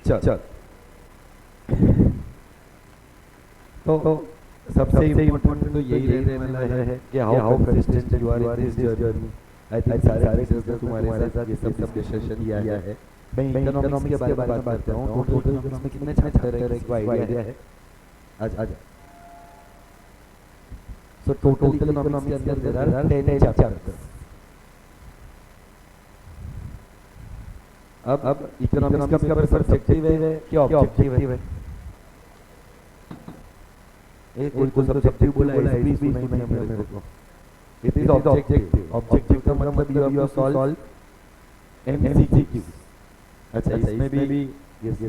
चल तो सबसे इम्पोर्टेंट तो यही रहने वाला है कि how consistent you are in this journey. I think सारे टीचर्स ने तुम्हारे साथ ये सब डिस्कशन किया है। मैं इकोनॉमिक्स के बारे में बात करता हूँ। टोटल इकोनॉमिक्स में कितने चैप्टर है, एक आइडिया है? आजा सो टोटल इकोनॉमिक्स के अंदर देयर आर 10 चैप्टर्स। अब इकोनॉमिक्स का सब्जेक्टिव है कि ऑब्जेक्टिव है? एक कोई सब्जेक्टिव बोला है, इस बीच नहीं मेरे को। It is objective. ऑब्जेक्टिव का मतलब यू हैव सॉल्व एमसीक्यू। अच्छा, इसमें भी यस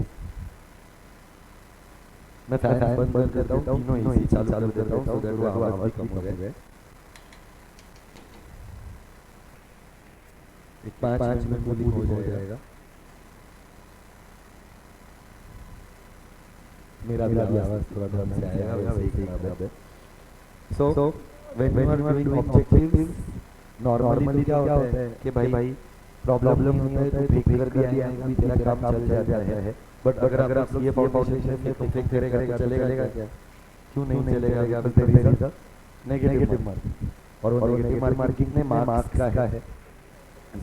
मैं फैन बंद कर देता हूँ, तीनों एसी चालू कर देता हूँ सो दैट वो आवाज कम हो जाए। एक 5 मिनट में पूरी हो जाएगा। मेरा भी आवाज थोड़ा ध्यान से आएगा, वैसे ही खराब है। So when you are doing objectives, normally क्या होता है कि भाई प्रॉब्लम नहीं होता है तो फेक कर दिया आएगा, तेरा काम चल जाता है। बट अगर आप ये फाउंडेशन में तो फेक करेगा चलेगा क्या? क्यों नहीं चलेगा? बिकॉज़ नेगेटिव मार्किंग, और वो नेगेटिव मार्किंग में मार्क्स का है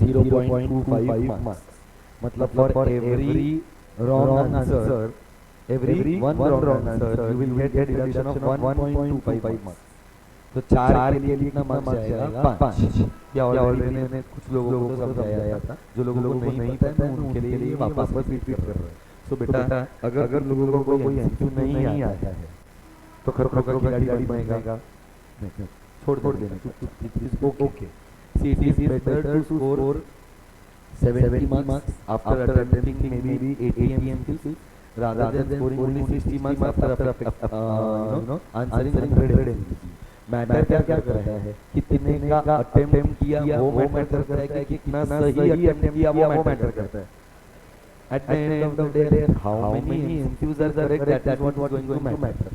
0.25 मार्क्स। मतलब for every wrong answer, every one wrong answer you will get a deduction of 1.25 marks। तो 4 के लिए कितना मार्क्स जाएगा? 5। या ऑलरेडी मैंने कुछ लोगों को समझाया था, जो लोगों को नहीं पता है उनके लिए ये वापस रिपीट कर रहा है। सो बेटा अगर लोगों को कोई एमसीक्यू नहीं आया है तो खरोखर का खिलाड़ी बनेगा, छोड़ देना। Okay, see it is better to score 70 marks after attempting maybe 80 MCQs rather than scoring only 60 marks after answering 100 MCQs। Matter क्या कर रहा है, कितने का अटेम्प्ट किया वो मैटर करता है कि कितना सही अटेम्प्ट किया वो मैटर करता है। At the end of the day, how many MCQs are correct, that is what is going to matter।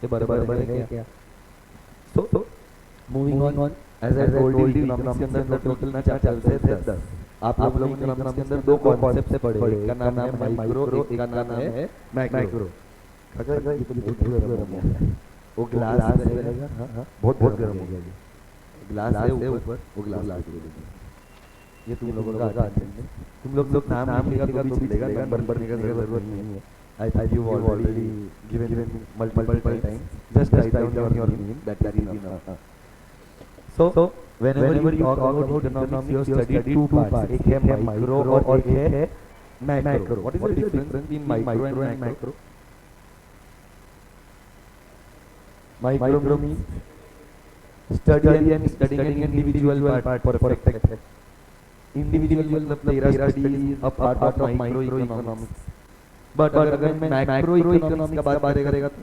ये बराबर है क्या? So moving on, as I told you, economics के अंदर टोटल कितना चैप्टर्स है? 10। आप लोग इकोनॉमिक्स के अंदर दो कॉन्सेप्ट पढ़े, एक का नाम है माइक्रो, एक का नाम है मैक्रो। अगर ये तो बहुत गर्म हो गया, वो ग्लास रहेगा। हाँ, बहुत गर्म हो गया। ये ग्लास है ऊपर, वो ग्लास ये तुम लोगों का आता है। तुम लोग नाम लिखा तो भी चलेगा, नंबर भरने का जरूरत नहीं है। I think you already given multiple times. Just write down your name, that is enough। So whenever you talk about economics, you study two parts, एक है माइक्रो और एक है macro. What is the difference between micro and macro? Micro means studying individual part perfect। Individual मतलब तेरा study a part of micro economics. But अगर मैं macro economics का बात करेगा तो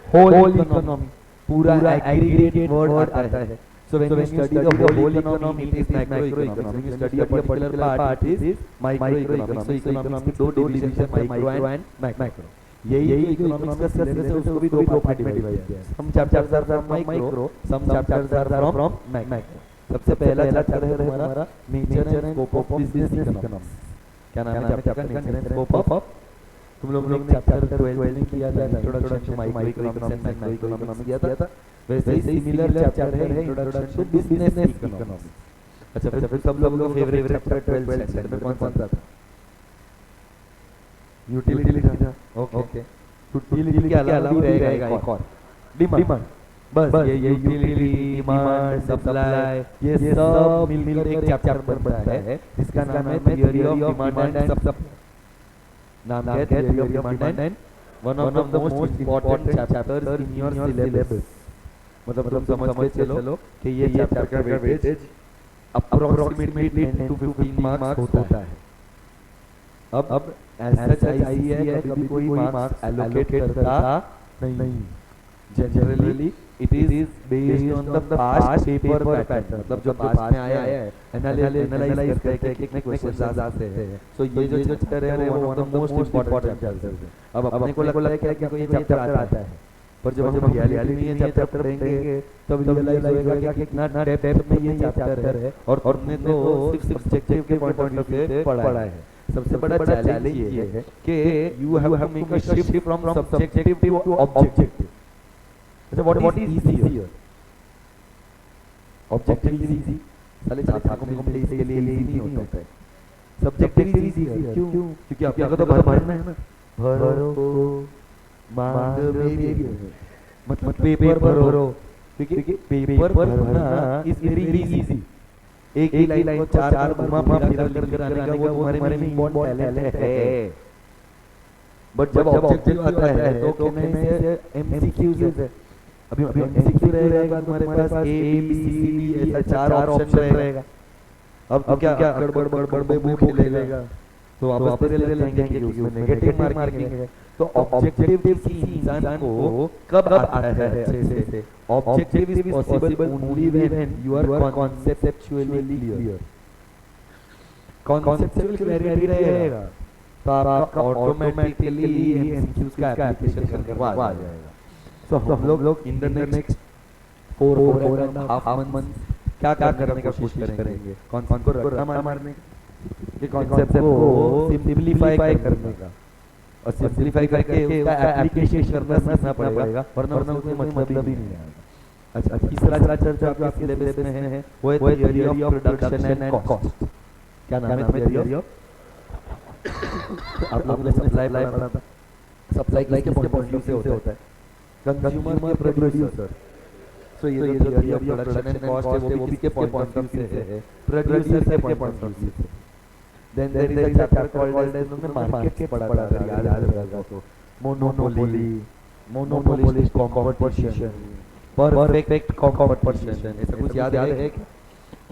होल इकोनॉमी, पूरा एग्रीगेट वर्ड आता है। So when you study the whole economy, it is macroeconomics. When you study a particular part, it is microeconomics. So economics में दो डिवीजन है, माइक्रो एंड मैक्रो। यही इकोनॉमिक्स का सिलेबस है, उसको भी दो पार्ट में डिवाइड किया है। Some chapters are from micro, some chapters are from macro. सबसे पहला चैप्टर है हमारा nature and scope of business economics. क्या नाम है चैप्टर का? Nature and scope of. तुम लोगों ने चैप्टर 12 में किया था, introduction to micro economics and macro economics किया था। वैसे ही सिमिलर चैप्टर है इंट्रोडक्शन टू बिजनेस इकोनॉमिक्स। अच्छा, फिर सब लोगों का फेवरेट चैप्टर 12 स्टैंडर्ड में कौन सा था? यूटिलिटी था। ओके, यूटिलिटी के अलावा भी रहेगा एक और, डिमांड। बस ये यूटिलिटी, डिमांड, सप्लाई, ये सब मिलकर एक चैप्टर बनता है जिसका नाम है theory of demand and supply. नाम है theory of demand and one of the most important chapters in your syllabus. मतलब तुम समझ के चलो कि ये चैप्टर का वेटेज अप्रोक्सीमेटली 10 to 15 मार्क्स होता है। अब ऐसा आईसीएस है कभी कोई मार्क्स एलोकेट करता नहीं। Generally it is based on the past paper pattern. मतलब जो पास्ट में आया है एनालाइज करके कितने क्वेश्चंस आते हैं। सो ये जो चैप्टर है वो one of the most important chapters है। अब अपने को लगता है कि कोई चैप्टर आता है, पर जब हम रियलिटी में ये चैप्टर पढ़ेंगे तब रियलाइज होगा कि कितना डेप्थ में ये चैप्टर है और हमने तो सिर्फ सब्जेक्टिव के पॉइंट ऑफ व्यू से पढ़ा है। सबसे बड़ा चैलेंज ये है कि you have to make a shift from subjective to objective. अच्छा, what is easier? Objective is easy, साले छात्रों को मिलते इसके लिए इजी नहीं होता है। सब्जेक्टिव इज इजी है, क्यों? क्योंकि आपको तो भरना है ना, भरो मांग मेरी, मतलब पेपर भरो, क्योंकि पेपर भरना इज वेरी इजी। एक ही लाइन को चार घुमा फिरा कर आने का वो तुम्हारे में इम्पोर्टेंट टैलेंट है। बट जब ऑब्जेक्टिव आता है तो कहने से एमसीक्यूज है। अभी एमसीक्यू रहेगा तुम्हारे पास ए बी सी डी ऐसा चार ऑप्शन रहेगा। अब तो क्या गड़बड़ बड़बड़ वो खेलेगा तो वापस ले लेंगे क्योंकि उसमें नेगेटिव मार्किंग है। तो ऑब्जेक्टिव किसी इंसान को कब आता है अच्छे से? Objective is possible only when you are conceptually clear. Conceptual clarity रहेगा तो आपका ऑटोमेटिकली एमसीक्यूज का एप्लीकेशन करने आ जाएगा। सो हम लोग इन द नेक्स्ट 4.5 मंथ क्या करने का कोशिश करेंगे? कॉन्सेप्ट को रट्टा मारने के, कॉन्सेप्ट को सिंप्लीफाई करने का, और सिंप्लीफाई करके उसका एप्लीकेशन करना सीखना पड़ेगा, वरना उसमें मतलब ही नहीं आएगा। अच्छा, तीसरा चर्चा आपके सिलेबस में है वो है theory of production and cost. क्या नाम है थियरी ऑफ? आप लोगों ने सप्लाई पढ़ा था। सप्लाई किसके पॉइंट ऑफ व्यू से होता है? Consumer producer. सो ये जो theory of production and cost है वो किसके पॉइंट ऑफ व्यू से है? प्रोड्यूसर के पॉइंट ऑफ व्यू से। Then there is a chapter called as market के पढ़ा याद रहेगा तो मोनोपोलिस्ट कंपटीशन, परफेक्ट कंपटीशन, ऐसा कुछ याद है?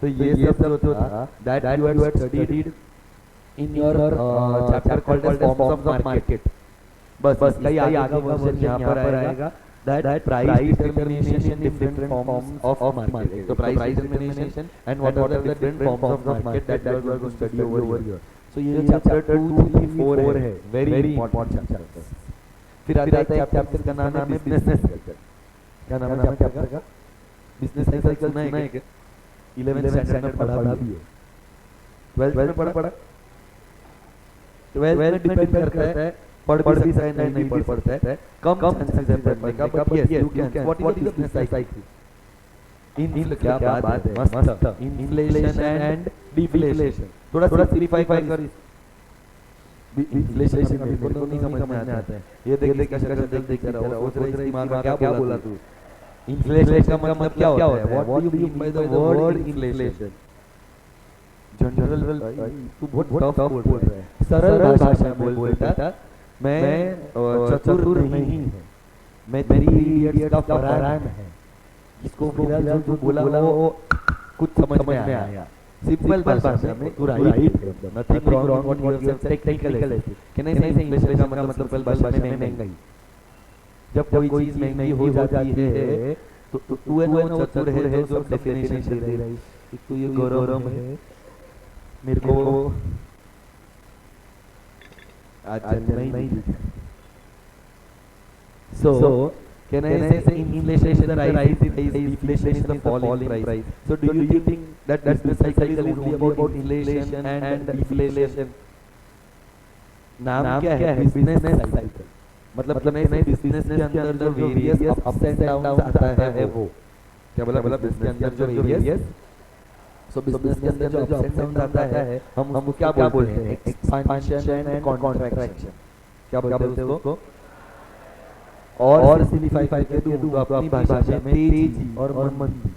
तो ये सब जो था that you have studied in your chapter called as forms of market. बस कई आगे का वर्जन यहां पर आएगा that price determination in different forms of market. So price determination and what are the different forms of market that you are going to study over here. So ये chapter 2, 3, 4 है, very important chapter. फिर आता है chapter का नाम है business cycle. क्या नाम है चैप्टर का? बिजनेस साइकिल सुना है क्या? 11th स्टैंडर्ड में पढ़ा भी है, 12th में पढ़ा। 12th में डिपेंड करता है पढ़ भी सकता है नहीं भी पढ़ सकता है, कम चांसेस है पढ़ने का, but yes you can. What is business cycle? इन क्या बात है, मस्त। इन्फ्लेशन एंड डिफ्लेशन, थोड़ा सिंपलीफाई कर। इन्फ्लेशन मेरे को नहीं समझ में आता है। ये देख कैसे देख रहा हूं, सोच रहे दिमाग में क्या बोला तू? इन्फ्लेशन का मतलब क्या होता है? What do you mean by the word inflation? General तू बहुत टफ बोल रहा है, सरल भाषा में बोल बेटा। मैं चतुर नहीं है, मैं 3 इडियट्स का फरहान है, जिसको मेरा जो बोला वो कुछ समझ में आया। सिंपल भाषा में तू राइट है, nothing wrong what you have said technical है। कैन आई से इंग्लिश का मतलब सिंपल भाषा में महंगाई। जब कोई चीज महंगी हो जाती है तो तू है ना चतुर है जो डेफिनेशन दे रहा है। तू ये गौरव है मेरे को आज नहीं। So can I say inflation is the rise, deflation is the falling price. So do you think that business cycle is only about inflation and deflation? नाम क्या है? Business cycle. मतलब नहीं बिजनेस के अंदर जो वेरियस अप्स एंड डाउन्स आता है वो क्या बोला? बिजनेस के अंदर जो वेरियस, सो बिजनेस के अंदर जो अप्स एंड डाउन्स आता है हम क्या बोलते हैं? Expansion and contraction. क्या बोलते हैं उसको? और सिंपलीफाई करके दूं अपनी भाषा में तेजी और मंदी।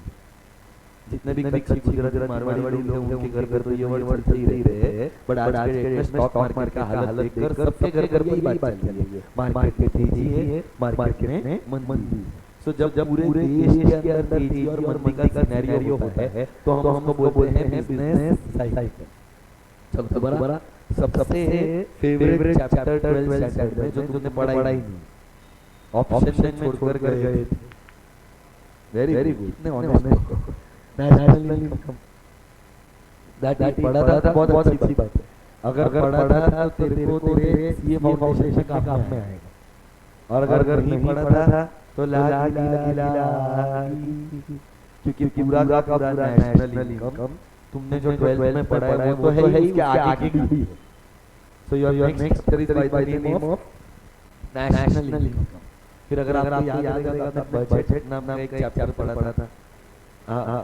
जितने भी कच्ची गुजराती मारवाड़ी लोग हैं उनके घर तो ये वर्ड सही रहे, बट आज के डेट में स्टॉक मार्केट का हालत देखकर सबके घर यही बात चल रही है, मार्केट में तेजी है, मार्केट में मंदी। सो जब पूरे देश के अंदर तेजी और मंदी का सिनेरियो होता है तो हम हमको बोलते हैं बिजनेस साइकिल। चलो दोबारा, सबसे फेवरेट चैप्टर 12th स्टैंडर्ड में जो तुमने पढ़ा ही नहीं, ऑप्शन में छोड़कर गए थे। वेरी गुड, कितने ऑनेस्ट हो। नेशनल इनकम दैट पढ़ा था, बहुत अच्छी बात है। अगर पढ़ा था तो तेरे को तेरे सीए फाउंडेशन का काम में आएगा, और अगर नहीं पढ़ा था तो ला क्योंकि पूरा का पूरा नेशनल इनकम तुमने जो 12th में पढ़ा है वो तो है ही, उसके आगे की भी है। So your next chapter is by the name of national income. फिर अगर आपको याद रहेगा तो आपने बजट नाम का एक चैप्टर पढ़ा था. हाँ,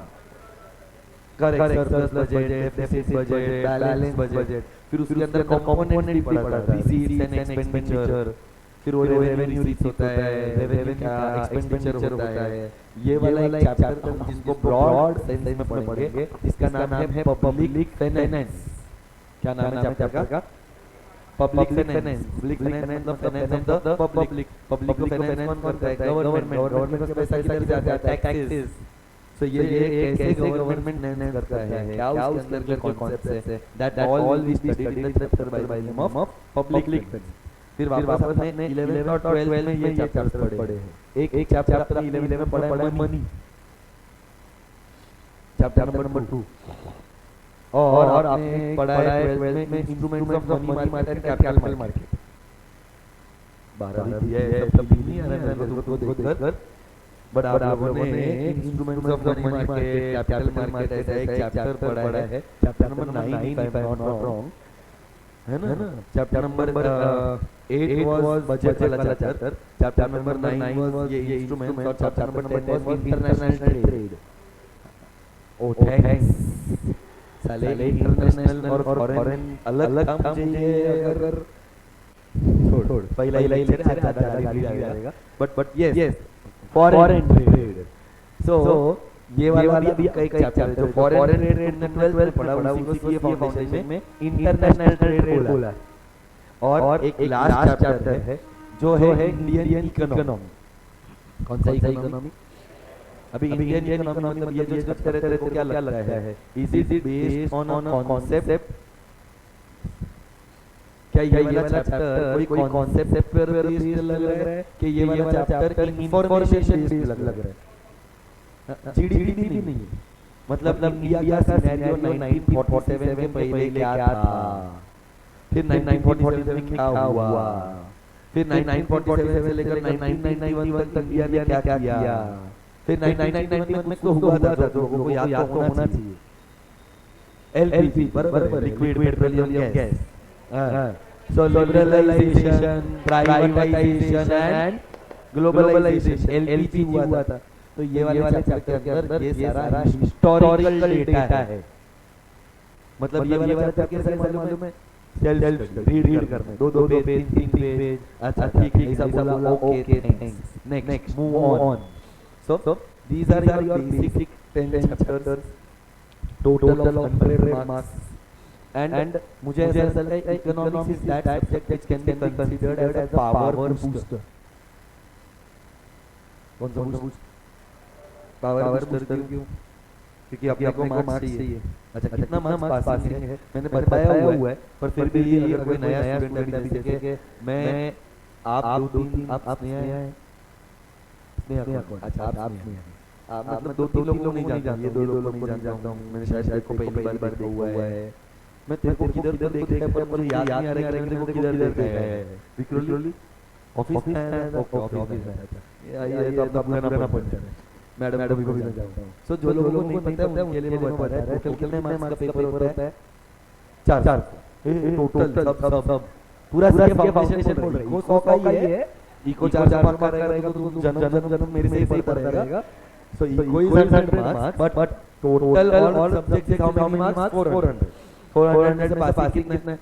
correct, surplus budget, deficit budget, balance budget. फिर उसके अंदर कंपोनेंट भी पढ़ा था, रिसीट्स एंड एक्सपेंडिचर. फिर वो रेवेन्यू रिसीट होता है, रेवेन्यू का एक्सपेंडिचर होता है. ये वाला एक चैप्टर जिसको ब्रॉड सेंस में पढ़ेंगे, इसका नाम है पब्लिक फाइनेंस. क्या नाम है चैप्टर का? Public finance. पब्लिक फाइनेंस मतलब finance of the public. Public को फाइनेंस कौन करता है? गवर्नमेंट का पैसा किधर जाता है? टैक्सेस. सो ये कैसे गवर्नमेंट मैनेज करता है, क्या उसके अंदर के कॉन्सेप्ट्स है, that all we studied in the chapter by name of public finance. फिर वापस अपने 11th और 12th में ये चैप्टर्स पढ़े हैं. एक चैप्टर अपने 11th में पढ़ा है मनी, चैप्टर नंबर 2. और आपने पढ़ा है 12th में instruments of money market and capital market. 12 भी है, सब नहीं आ रहा है मेरे को देखकर. बट आप लोगों ने instruments of money market, capital market ऐसा एक चैप्टर पढ़ा है. Chapter number 9 if I am not wrong, है ना. चैप्टर नंबर 8 वाज बजट वाला चैप्टर. चैप्टर नंबर 9 वाज ये इंस्ट्रूमेंट्स, और chapter number 10 was international trade. Oh thanks साले. इंटरनेशनल और फॉरेन अलग काम चाहिए. अगर छोड़ पहला ही लेक्चर आएगा. But yes, foreign trade. So ये वाला भी एक चैप्टर है जो फॉरेन ट्रेड ने 12th में पढ़ा. उसी को सीए फाउंडेशन में इंटरनेशनल ट्रेड बोला. और एक लास्ट चैप्टर है जो है इंडियन इकोनॉमी. कौन सा इकोनॉमी? अभी इंडियन इकोनॉमी मतलब ये जो चैप्टर है तेरे को क्या लगता है? Is it based on a concept? क्या ये वाला चैप्टर कोई कॉन्सेप्ट पर बेस्ड लग रहा है कि ये वाला चैप्टर इंफॉर्मेशन बेस्ड लग रहा है? जीडीपी नहीं है. मतलब इंडिया का सिनेरियो 1947 के पहले क्या था, फिर 1947 में क्या हुआ, फिर 1947 से लेकर 1991 तक इंडिया ने क्या किया, फिर 1991 में तो हुआ था जो लोगों को याद तो होना चाहिए. एलपीजी बराबर, liquid petroleum gas. So liberalisation, privatisation and globalisation, LPG हुआ था. तो ये वाले चैप्टर के अंदर ये सारा हिस्टोरिकल डेटा है. मतलब ये वाला चैप्टर कैसे मालूम है? सेल्फ रीड करना, 2 पेज 3 पेज. अच्छा ठीक ऐसा बोला, okay thanks, next move on. So these are your basic 10 chapters, total of 100 marks. And मुझे ऐसा लगता है economics is that subject which can be considered as a power booster. कौन सा बूस्ट? पावर बूस्टर क्यों? क्योंकि आपको मार्क्स चाहिए. अच्छा कितना मार्क्स पासिंग है मैंने बताया हुआ है, पर फिर भी अगर कोई नया स्टूडेंट अभी देखे, मैं आप 2-3 आप नया है. अच्छा आप नहीं है. आप मतलब 2-3 लोगों को नहीं जानता. ये 2 लोगों को नहीं जानता हूँ. मैंने शायद को पहली बार देखा हुआ है. मैं तेरे को किधर देखा है पर मुझे याद नहीं आ रहा है मैंने किधर देखा है. विक्रोली ऑफिस में आया था. ऑफिस में आया. ये तो अपना अपना पॉइंट है. मैडम को भी मैं जानता हूँ. सो जो लोगों को नहीं पता है उनके लिए मैं बता रहा हूँ. टोटल कितने मार्क्स का पेपर होता है? 4. टोटल सब पूरा फाउंडेशन बोल रहा है. इको 100 का ही है. इको 4 मार्क्स का रहेगा तो तुम जन्म मेरे से ही पढ़ता रहेगा. So eco is 100 marks but total all subjects how many marks? 400 से पासिंग कितना है?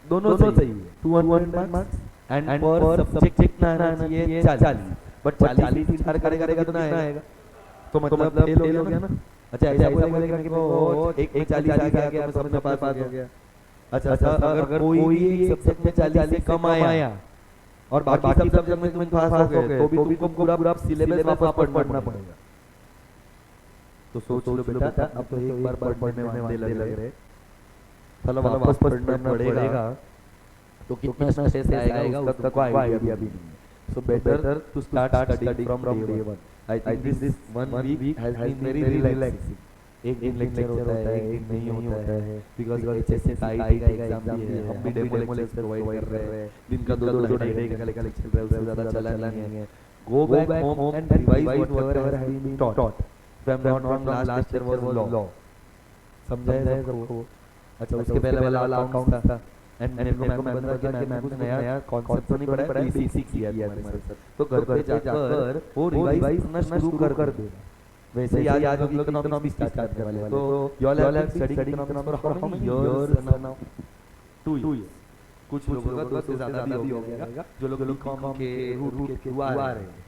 दोनों सही है. 200 मार्क्स. एंड पर सब्जेक्ट कितना आना चाहिए? 40. बट 40 से 4 करेगा तो ना आएगा. तो मतलब फेल हो गया ना. अच्छा ऐसा बोलेगा कि वो एक 40 आ गया तो सब पास हो गया. अच्छा अगर कोई सब्जेक्ट में 40 से कम आया और बाकी सब सब्जेक्ट में तुम पास हो गए तो भी तुमको पूरा सिलेबस वापस पढ़ना पड़ेगा. तो सोच लो बेटा, अब तो एक बार पढ़ने में वादे लग रहे, चलो वापस पढ़ना पड़ेगा तो कितना स्ट्रेस आएगा उसका कोई आइडिया भी नहीं. So better to start studying from day one. I think this 1 week has been very relaxing. एक दिन लेक्चर होता है, एक दिन नहीं होता है, because HSC का एग्जाम भी है. हम भी डेमो लेक्चर प्रोवाइड कर रहे हैं. दिन का 2 ढाई का लेक्चर चल रहा है, उससे ज़्यादा चला नहीं है. Go back home and revise whatever has been taught. If I'm not wrong, last lecture was law. समझा है सबको? अच्छा उसके पहले वाला अकाउंट था एंड मेरे को मैम ने बताया कि मैम ने नया कॉन्सेप्ट तो नहीं पढ़ाया बेसिक किया है तुम्हारे साथ, तो घर पे जाकर वो रिवाइज करना शुरू कर दे। वैसे ही आज हम लोग इकोनॉमिक्स स्टार्ट करने वाले हैं, तो you all have studied economics for how many years now? 2 years. कुछ लोगों का 2 से ज्यादा भी हो गया, जो लोग बीकॉम के रूट के थ्रू आ रहे हैं,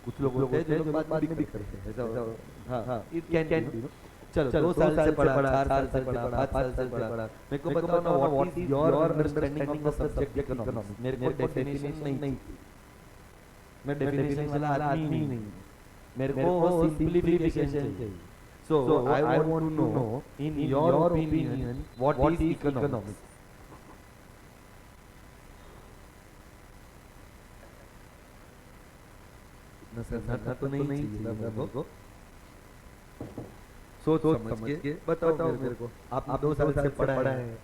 कुछ लोग होते हैं जो लोग बाद में भी करते हैं ऐसा। हां इट कैन बी। चलो 2 साल से पढ़ा, 4 साल से पढ़ा, 5 साल से पढ़ा, मेरे को बताओ ना what is your understanding of the subject economics? मेरे को डेफिनेशन नहीं, मैं डेफिनेशन वाला आदमी नहीं, मेरे को सिंपलीफिकेशन चाहिए। So I want to know in your opinion what is economics? इतना तो नहीं चाहिए मेरे को, सोच समझ के बताओ मेरे को। आप 2 साल से पढ़ा है,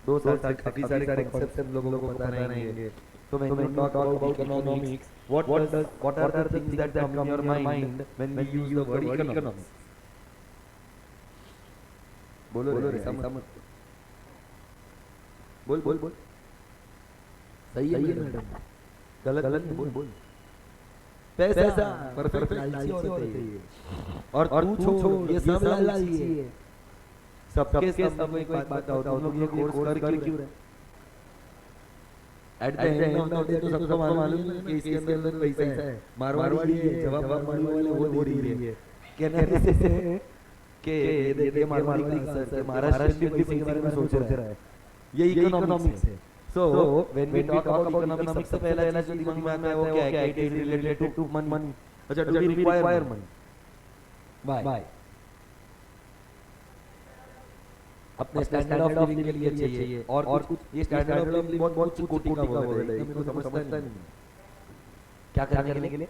2 साल से काफी सारे कॉन्सेप्ट्स हम लोगों को पता रहेंगे। तो when you talk about economics, what are the things that come in your mind when we use the word economics? बोलो रे समझ, बोल सही है मैडम, गलत बोल। पैसा परफेक्ट लालची होते हैं, और तू छोड़ ये सब लालची है। सबके सब में एक बात बताओ, तुम लोग ये कोर्स कर क्यों रहे? Eight the end of the day तो सबको मालूम है कि इसके अंदर पैसा है। मारवाड़ी है, जवाब मारवाड़ी वाले वो दे रही है, कहने से कि ये देखिए मारवाड़ी का आंसर महाराष्ट्र के पैसे के बारे में सोच रहा है, ये इकोनॉमिक्स है। So when we talk about economics, सबसे पहला जो दिमाग में आता है वो क्या है? It is related to money. अच्छा, do we require money? Why? अपने स्टैंडर्ड ऑफ लिविंग के लिए चाहिए, और कुछ ये स्टैंडर्ड ऑफ लिविंग बहुत कुछ कोटि का वर्ड है, इनको समझता नहीं। क्या करने के लिए?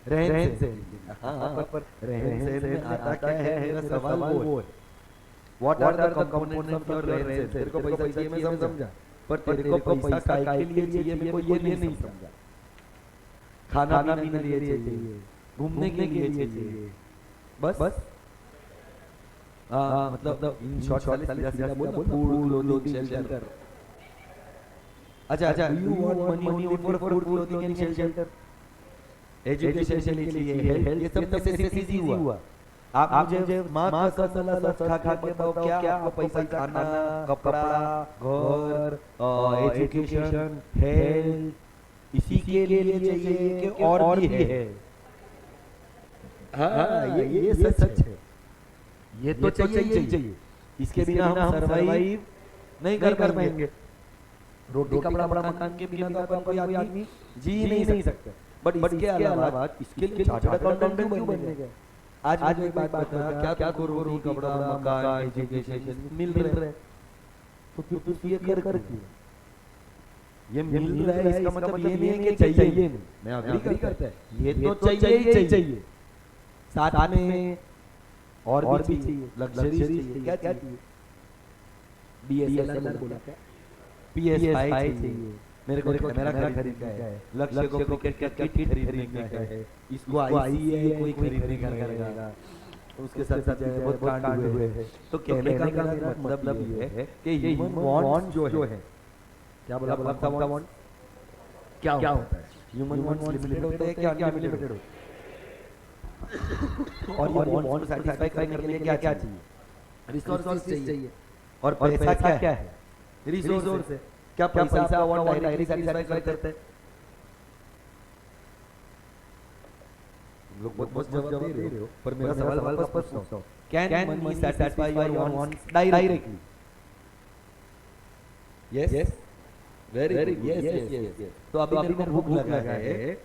रहन सहन। हां, पर रहन सहन में आता क्या है? मेरा सवाल वो है, what are the components of your रहन सहन? तेरे को पैसा चाहिए मैं समझा, पर तेरे को पैसा काय के लिए चाहिए मेरे को ये नहीं समझा। खाना पीने के लिए चाहिए, घूमने के लिए चाहिए, बस मतलब इन शॉर्ट सीधा बोल, फूड क्लोथिंग शेल्टर। अच्छा, you want money only for food clothing and shelter, education के लिए चाहिए, हेल्थ, ये सब नेसेसिटी हुआ। आप मुझे माँ का मसाला खा के बताओ क्या आपको पैसा? खाना, कपड़ा, घर, एजुकेशन, हेल्थ, इसी के लिए चाहिए कि और भी है? हाँ, ये सच है, ये तो चाहिए। इसके बिना हम सरवाइव नहीं कर पाएंगे। रोटी कपड़ा बड़ा मकान के बिना तो अपन कोई आदमी जी नहीं सकता। बट इसके अलावा इसके लिए चार्टर्ड अकाउंटेंट क्यों बनने गए? आज एक बात बता, क्या करो, रोटी कपड़ा मकान एजुकेशन मिल रहे, तो तू ये कर क्यों? ये मिल रहा है इसका मतलब ये नहीं है कि चाहिए नहीं, मैं अग्री करता है, ये तो चाहिए, साथ में और भी चाहिए, लग्जरी चाहिए। क्या चाहिए? DSLR बोला क्या? PS5 चाहिए, मेरे को कैमरा खरीदना है, लक्ष्य को क्रिकेट का किट खरीदने का है, इसको आईसीए कोई खरीदने का रहेगा, उसके साथ बहुत कांड हुए हैं। तो कहने का मेरा मतलब ये है कि ह्यूमन वांट जो है, क्या बोला वांट क्या होता है? ह्यूमन वांट्स लिमिटेड होते हैं क्या अनलिमिटेड होते हैं? और ये वांट को सैटिस्फाई करने के लिए क्या चाहिए? रिसोर्सेज चाहिए। और पैसा क्या है? रिसोर्स है। क्या पैसा आपका वांट डायरेक्टली सैटिस्फाई करते हैं? लोग बहुत जवाब दे रहे हो, पर मेरा सवाल वापस पूछता हूं, can money satisfy your wants directly? Yes, very good, yes. तो अभी मेरे को भूख लगा है,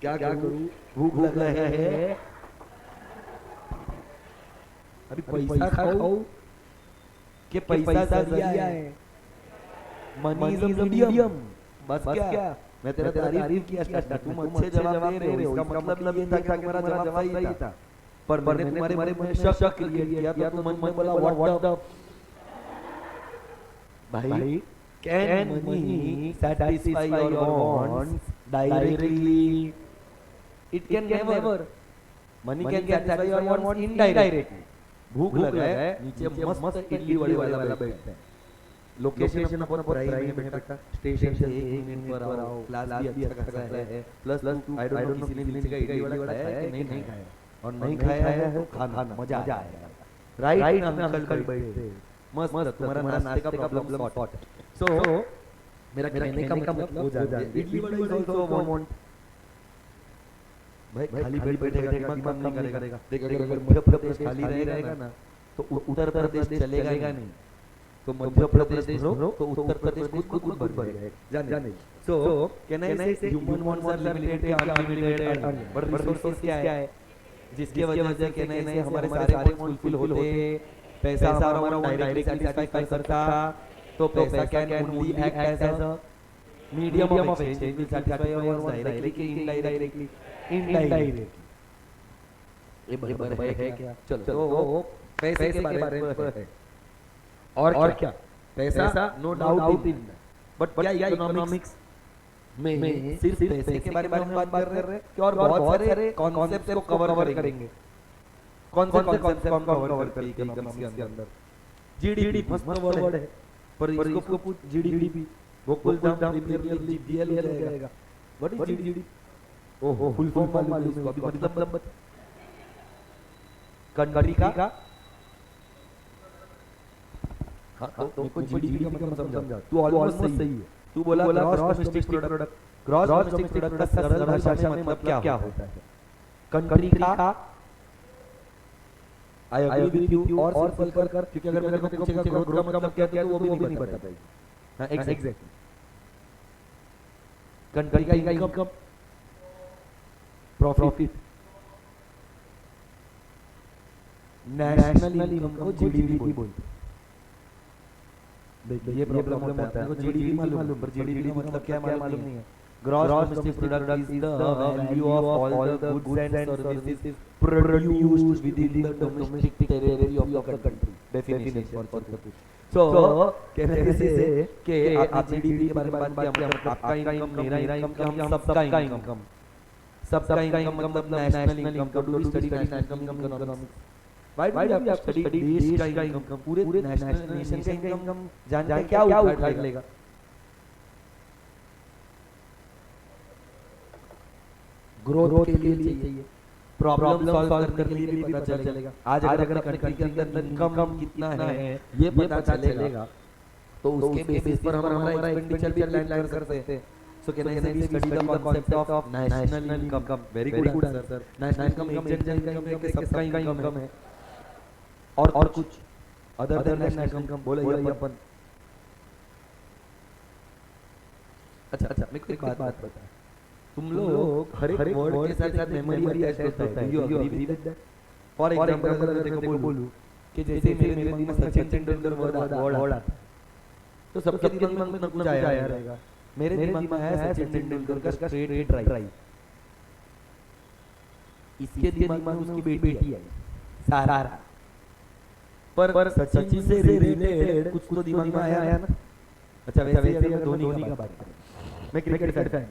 क्या करूं? भूख लगा है, अभी पैसा खाओ कि पैसा जरिया है? मनी इज अ मीडियम, बस क्या? मैं तेरा तारीफ किया, तुम अच्छे जवाब दे रहे हो, इसका मतलब ये था कि मेरा जवाब सही था, पर मैंने तुम्हारे बारे में शक क्रिएट किया, तो तुम मन में बोला व्हाट द भाई, can money satisfy your wants directly? It can never. Money can satisfy your wants indirectly. भूख लगा है, नीचे मस्त इडली वड़े वाला बैठते हैं। लोकेशन अपन प्राइम में बेटा, स्टेशन से 1 मिनट पर आओ, क्लास भी अच्छा खासा है, प्लस आई डोंट नो किसी ने इडली वड़ा खाया है कि नहीं खाया, और नहीं खाया है तो खाना मजा आएगा। राइट में अंकल बैठे मस्त, तुम्हारा नाश्ते का प्रॉब्लम सॉर्ट। सो मेरा कहने का मतलब हो जाए, idli vada is also want. भाई खाली पेट बैठेगा दिमाग काम नहीं करेगा। देख अगर मध्य प्रदेश खाली रहेगा ना तो उत्तर प्रदेश चलेगा नहीं, तो मध्य प्रदेश भरो तो उत्तर प्रदेश खुद बढ़ जाएगा। जाने सो can I say human wants are limited, unlimited, but resources क्या है जिसकी वजह से कैन आई से हमारे सारे वांट्स फुलफिल होते, पैसा हमारा डायरेक्टली सेटिस्फाई कर सकता, तो पैसा can only act as a medium of exchange will satisfy our wants directly indirectly. ये बराबर है क्या? चलो तो पैसे के बारे में है। और क्या पैसा नो डाउट इन, बट क्या इकोनॉमिक्स में सिर्फ पैसे के बारे में हम बात कर रहे हैं कि और बहुत सारे कॉन्सेप्ट को कवर करेंगे। कौन से कॉन्सेप्ट हम कवर करेंगे इकोनॉमिक्स के अंदर? जीडीपी मस्त वर्ड है, पर इसको पूछ GDP, Gokul Dham premiere league GDL हो जाएगा। What is GDP? ओहो फुल फॉर्म मालूम है, अभी मतलब कंट्री का। हाँ तो जीडीपी का मतलब समझा तू, ऑलमोस्ट सही है। तू बोला gross domestic product, gross domestic product का सरल भाषा में मतलब क्या होता है? कंट्री का। आई एग्री विद यू, और सिंपल कर, क्योंकि अगर मेरे को पूछेगा ग्रोथ का मतलब क्या है तो वो भी नहीं बता पाएगा। हां एग्जैक्टली, कंट्री का इनकम, प्रॉफिट, नेशनल इनकम को जीडीपी बोलते हैं। देखिए ये प्रॉब्लम होता है, तो जीडीपी मालूम, पर जीडीपी मतलब क्या मालूम नहीं है। Gross domestic product is the value of all the goods and services produced within the domestic territory of the country. Definition for purpose. So कहने से कि आप जीडीपी के बारे में बात किया, मतलब आपका इनकम, मेरा इनकम, हम सबका इनकम, सबका इनकम मतलब national income. To study national income economics, Why do you have to study देश का इनकम, पूरे नेशन का इनकम जान के क्या उखाड़ लेगा? ग्रोथ के लिए चाहिए, प्रॉब्लम सॉल्व करने के लिए भी पता चलेगा। आज अगर अपने कंट्री के अंदर इनकम कितना है ये पता चलेगा, तो उसके बेसिस पर हम हमारा एक्सपेंडिचर भी प्लान कर सकते हैं। So can I say we study the concept of national income? Very good sir. National income एक जन का इनकम है, सबका इनकम है, और कुछ अदर देन नेशनल इनकम बोले ये अपन। अच्छा मेरे को एक बात बता, तुम लोग हर एक वर्ड के साथ मेमोरी अटैच होता है। You agree with that? For example अगर मैं देखो बोलूं कि जैसे मेरे दिमाग में सचिन तेंदुलकर वर्ड आता है, तो सबके दिमाग में कुछ आया रहेगा। मेरे दिमाग में है सचिन तेंदुलकर का स्ट्रेट ड्राइव, इसके दिमाग में उसकी बेटी है सारा, पर सचिन से रिलेटेड कुछ तो दिमाग में आया ना। अच्छा वैसे अगर धोनी का बात करें, मैं क्रिकेट फैन,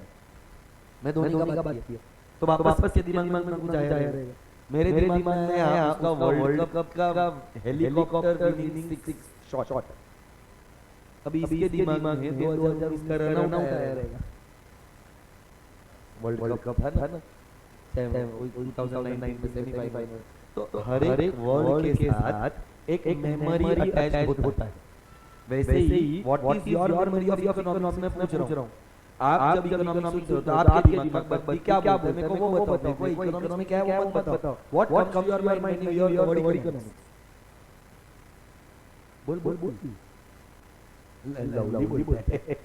मैं धोनी का बात किया तो वापस के दिमाग में कुछ आया रहेगा। मेरे दिमाग में आया उसका वर्ल्ड कप का हेलीकॉप्टर विनिंग 6 शॉट, अभी इसके दिमाग में 2020 का रन आउट आया रहेगा। वर्ल्ड कप है ना 2009 में सेमीफाइनल। तो हर एक वर्ड के साथ एक मेमोरी अटैच होता है। वैसे ही what is your memory of economics में पूछ रहा हूं। आप जब इकोनॉमिक्स होता है आपके दिमाग में क्या बोलते हैं? मेरे को वो बताओ, कोई इकोनॉमिक्स क्या है वो मत बताओ। What comes your mind when your word economics? बोल लवली बोलते हैं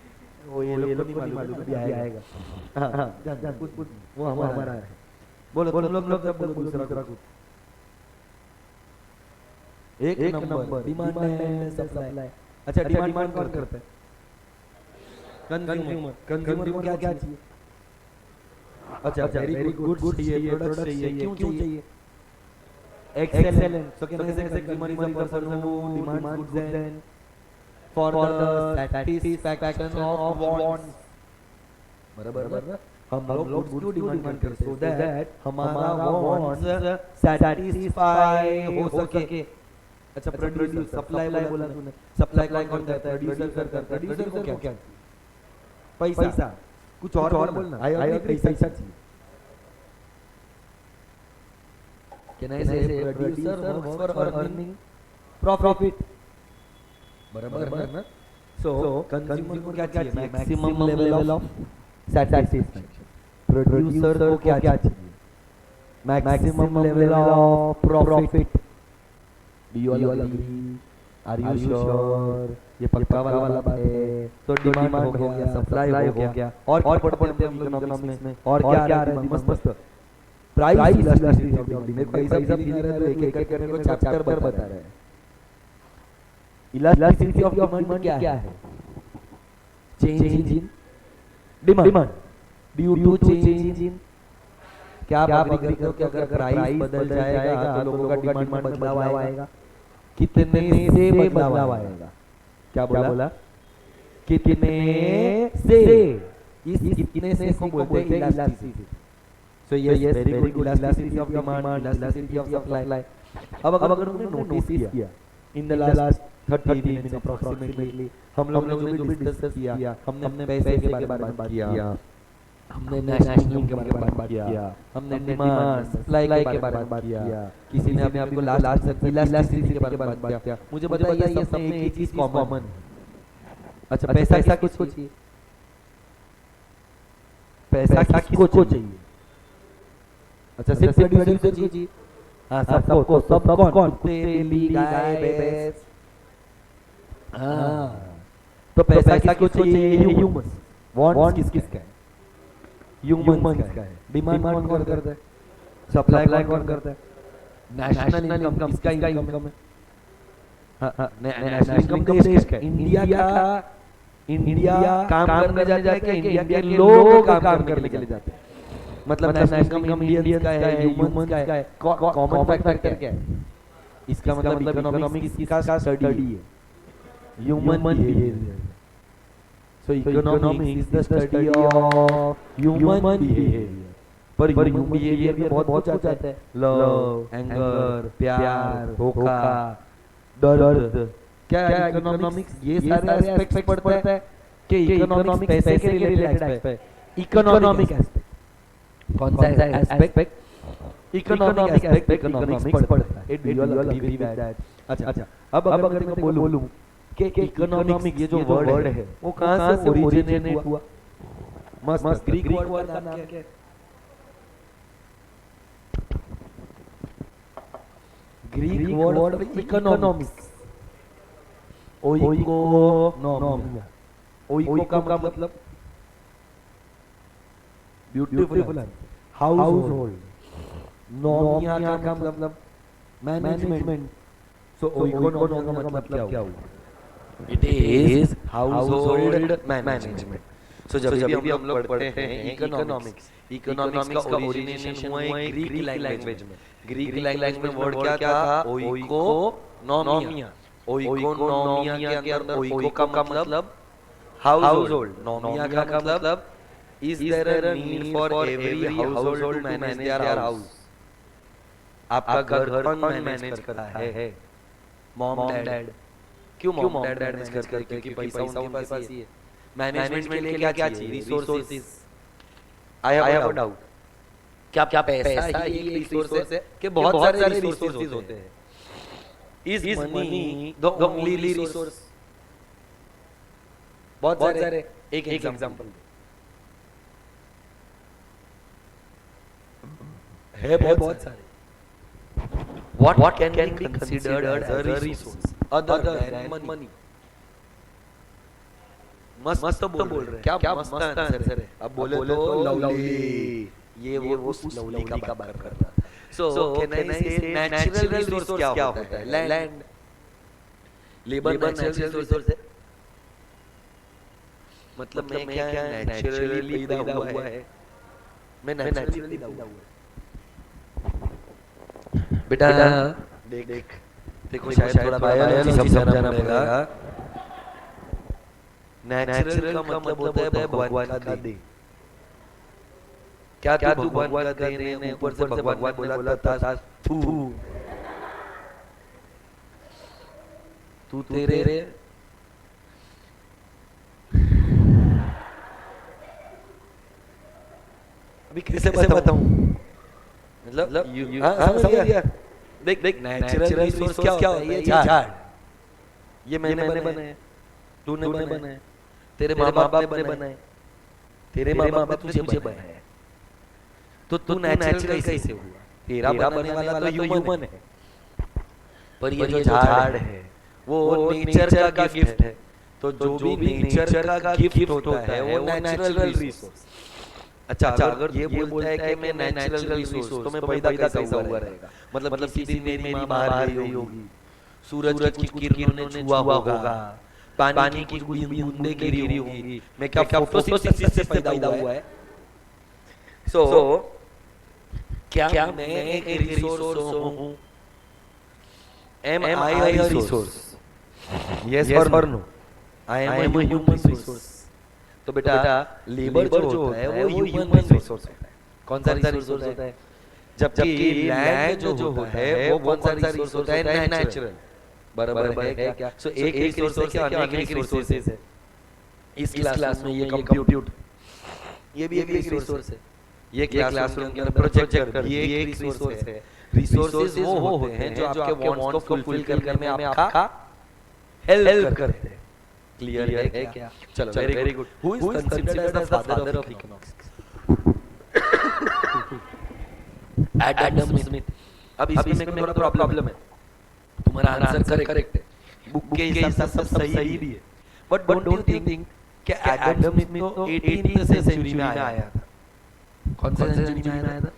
वो, ये लोग नहीं मालूम अभी आएगा। हां जा कुछ वो हमारा है। बोलो लोग जब बोलो दूसरा कुछ। एक नंबर डिमांड एंड सप्लाई। अच्छा डिमांड कौन करता है? कंज्यूमर को क्या चाहिए? अच्छा वेरी गुड चाहिए, प्रोडक्ट चाहिए। क्यों चाहिए? Excellent. So can say consumer is a person who demands goods and for the satisfaction of wants. बराबर हम लोग गुड्स क्यों डिमांड करते हैं? सो दैट हमारा वांट्स सैटिस्फाई हो सके। अच्छा प्रोड्यूसर, सप्लाई बोला तूने, सप्लाई कौन करता है? प्रोड्यूसर करता है। प्रोड्यूसर को क्या? पैसा। कुछ और बोलना। आई एग्री, पैसा चाहिए। Can I say producer works for earning profit, बराबर ना? सो कंज्यूमर को क्या चाहिए? Maximum level of satisfaction. Producer को क्या चाहिए? Maximum level of profit. Do you all agree? Are you sure? ये पक्का वाला बात है। तो डिमांड हो गया, सप्लाई हो गया, और पढ़ते हैं इकोनॉमिक्स में और क्या आ रहा है? मस्त प्राइस इलास्टिसिटी ऑफ डिमांड। मेरे को ऐसा फीलिंग आ रहा है तो एक करके को चैप्टर बता रहा है। इलास्टिसिटी ऑफ डिमांड क्या है? Change in demand due to change in. क्या आप एग्री करते हो कि अगर प्राइस बदल जाएगा तो लोगों का डिमांड में बदलाव आएगा? कितने से बदलाव आएगा? क्या बोला? कितने से? इस कितने से को बोलते हैं elasticity. So yes, very good. Elasticity of demand, elasticity of supply. अब अगर तुमने नोटिस किया in the last 30 minutes approximately हम लोगों ने जो भी डिस्कस किया, हमने पैसे के बारे में बात किया, हमने नेशनल के बारे में बात किया, हमने डिमांड सप्लाई के बारे में बात किया, किसी ने अपने आप को लास्ट इलास्टिसिटी के बारे में बात किया। मुझे बताइए ये सब में एक चीज कॉमन है। अच्छा, पैसा किसको चाहिए? पैसा किसको चाहिए? अच्छा, सिर्फ प्रोड्यूसर को चाहिए? हाँ, सबको। सब कौन? कुत्ते, बिल्ली, गाय, भैंस। हाँ, तो पैसा किसको चाहिए? ह्यूमंस। वांट्स किसका है? ह्यूमंस का है। डिमांड कौन करता है? सप्लाई कौन करता है? National income. किसका इनकम है? हाँ, नेशनल इनकम देश का। इंडिया काम करने जाता है क्या? इंडिया के लोग काम करने के लिए जाते हैं। मतलब नेशनल इनकम इंडियंस का है, ह्यूमंस का है। कॉमन फैक्टर क्या है? इसका मतलब इकोनॉमिक्स इसका स्टडी है, human behaviour. So economics is the study of human behaviour. पर ह्यूमन बिहेवियर में बहुत कुछ आता है। लव, एंगर, प्यार, धोखा, दर्द। क्या इकोनॉमिक्स ये सारे एस्पेक्ट्स पढ़ता है कि इकोनॉमिक्स पैसे के रिलेटेड एस्पेक्ट है। इकोनॉमिक एस्पेक्ट कौन सा एस्पेक्ट? इकोनॉमिक एस्पेक्ट इकोनॉमिक्स पढ़ता है। Do you all agree with that? अच्छा, अब अगर मैं बोलूं कि इकोनॉमिक्स ये जो वर्ड है वो कहां से ओरिजिनेट हुआ? मस्त, ग्रीक वर्ड का नाम क्या है? Greek word economics, oikonomia. Oiko का मतलब ब्यूटीफुल हाउस होल्ड, नॉमिया का मतलब मैनेजमेंट। सो ओइकोनॉमिया का मतलब क्या हुआ? It is household management. So जब भी हम लोग पढ़ते हैं इकोनॉमिक्स का ओरिजिनेशन हुआ है ग्रीक लैंग्वेज में। ग्रीक लैंग्वेज में वर्ड क्या था? ओइकोनॉमिया। ओइकोनॉमिया के अंदर ओइको का मतलब हाउस होल्ड, नॉमिया का मतलब is there a need for every household to manage their house? आपका घर कौन मैनेज करता है? Mom dad. क्यों मॉम डैड मैनेज करते हैं? क्योंकि पैसा उनके पास ही है। मैनेजमेंट के लिए क्या चाहिए? Resources. I have a doubt, क्या पैसा ही एक रिसोर्स है कि बहुत सारे रिसोर्सेज होते हैं? Is money the only resource? बहुत सारे। एक एग्जांपल है, बहुत सारे। What can be considered as a resource other than money? मस्त बोल रहे हैं। क्या मस्त आंसर है। अब बोले तो लवली, ये वो उस लवली का बात करता है। सो कैन आई से नेचुरल रिसोर्स क्या होता है? लैंड, लेबर नेचुरल रिसोर्स है। मतलब मैं क्या नेचुरली पैदा हुआ है? मैं नेचुरली पैदा हुआ है। बेटा देखो शायद थोड़ा बायोलॉजी समझाना पड़ेगा। नेचुरल का मतलब होता है भगवान का दे। क्या तू भगवान का दे ने ऊपर से भगवान बोला था थू? तू तेरे अभी कैसे बताऊं, मतलब समझ गया। देख देख नेचुरल रिसोर्स क्या होता है, ये झाड़ ये मैंने बनाया, तूने बनाया, तेरे माँ बाप ने बनाए, तेरे माँ बाप ने तुझे बनाया, तो तू नेचुरल कैसे हुआ? तेरा बनाने वाला तो ह्यूमन है, पर ये जो झाड़ है वो नेचर का गिफ्ट है। तो जो भी नेचर का गिफ्ट होता है वो नेचुरल रिसोर्स। अच्छा, अगर ये बोलता है कि मैं नेचुरल रिसोर्स, तो मैं पैदा कैसा हुआ रहेगा? मतलब किसी दिन मेरी माँ बाहर गई होगी, सूरज की कुछ किरणों ने छुआ होगा, पानी की कुछ बूंदें गिरी होंगी, मैं क्या फोटोसिंथेसिस से पैदा हुआ है? सो क्या मैं एक रिसोर्स हूँ? Am I a resource? Yes or no? I am a human resource. तो बेटा लेबर जो होता है वो ह्यूमन रिसोर्स होता है। कौन सा रिसोर्स होता है? जबकि लैंड जो होता है वो कौन सा रिसोर्स होता है? नेचुरल। बराबर है क्या? सो एक रिसोर्स के अनेक रिसोर्सेज है। इस क्लास में ये कंप्यूट, ये भी एक रिसोर्स है। ये क्लासरूम के अंदर प्रोजेक्टर, ये एक रिसोर्स है। रिसोर्सेज वो होते हैं जो आपके वांट्स को फुलफिल करने में आपका हेल्प करते हैं। क्लियर है क्या? चलो very good. Who is considered as the father of economics? Adam Smith. अब इसमें थोड़ा प्रॉब्लम है, तुम्हारा आंसर करेक्ट है, बुक के हिसाब से सब सही भी है, बट डोंट यू थिंक कि एडम स्मिथ तो 18th सेंचुरी में आया था? कौन सा सेंचुरी में आया था?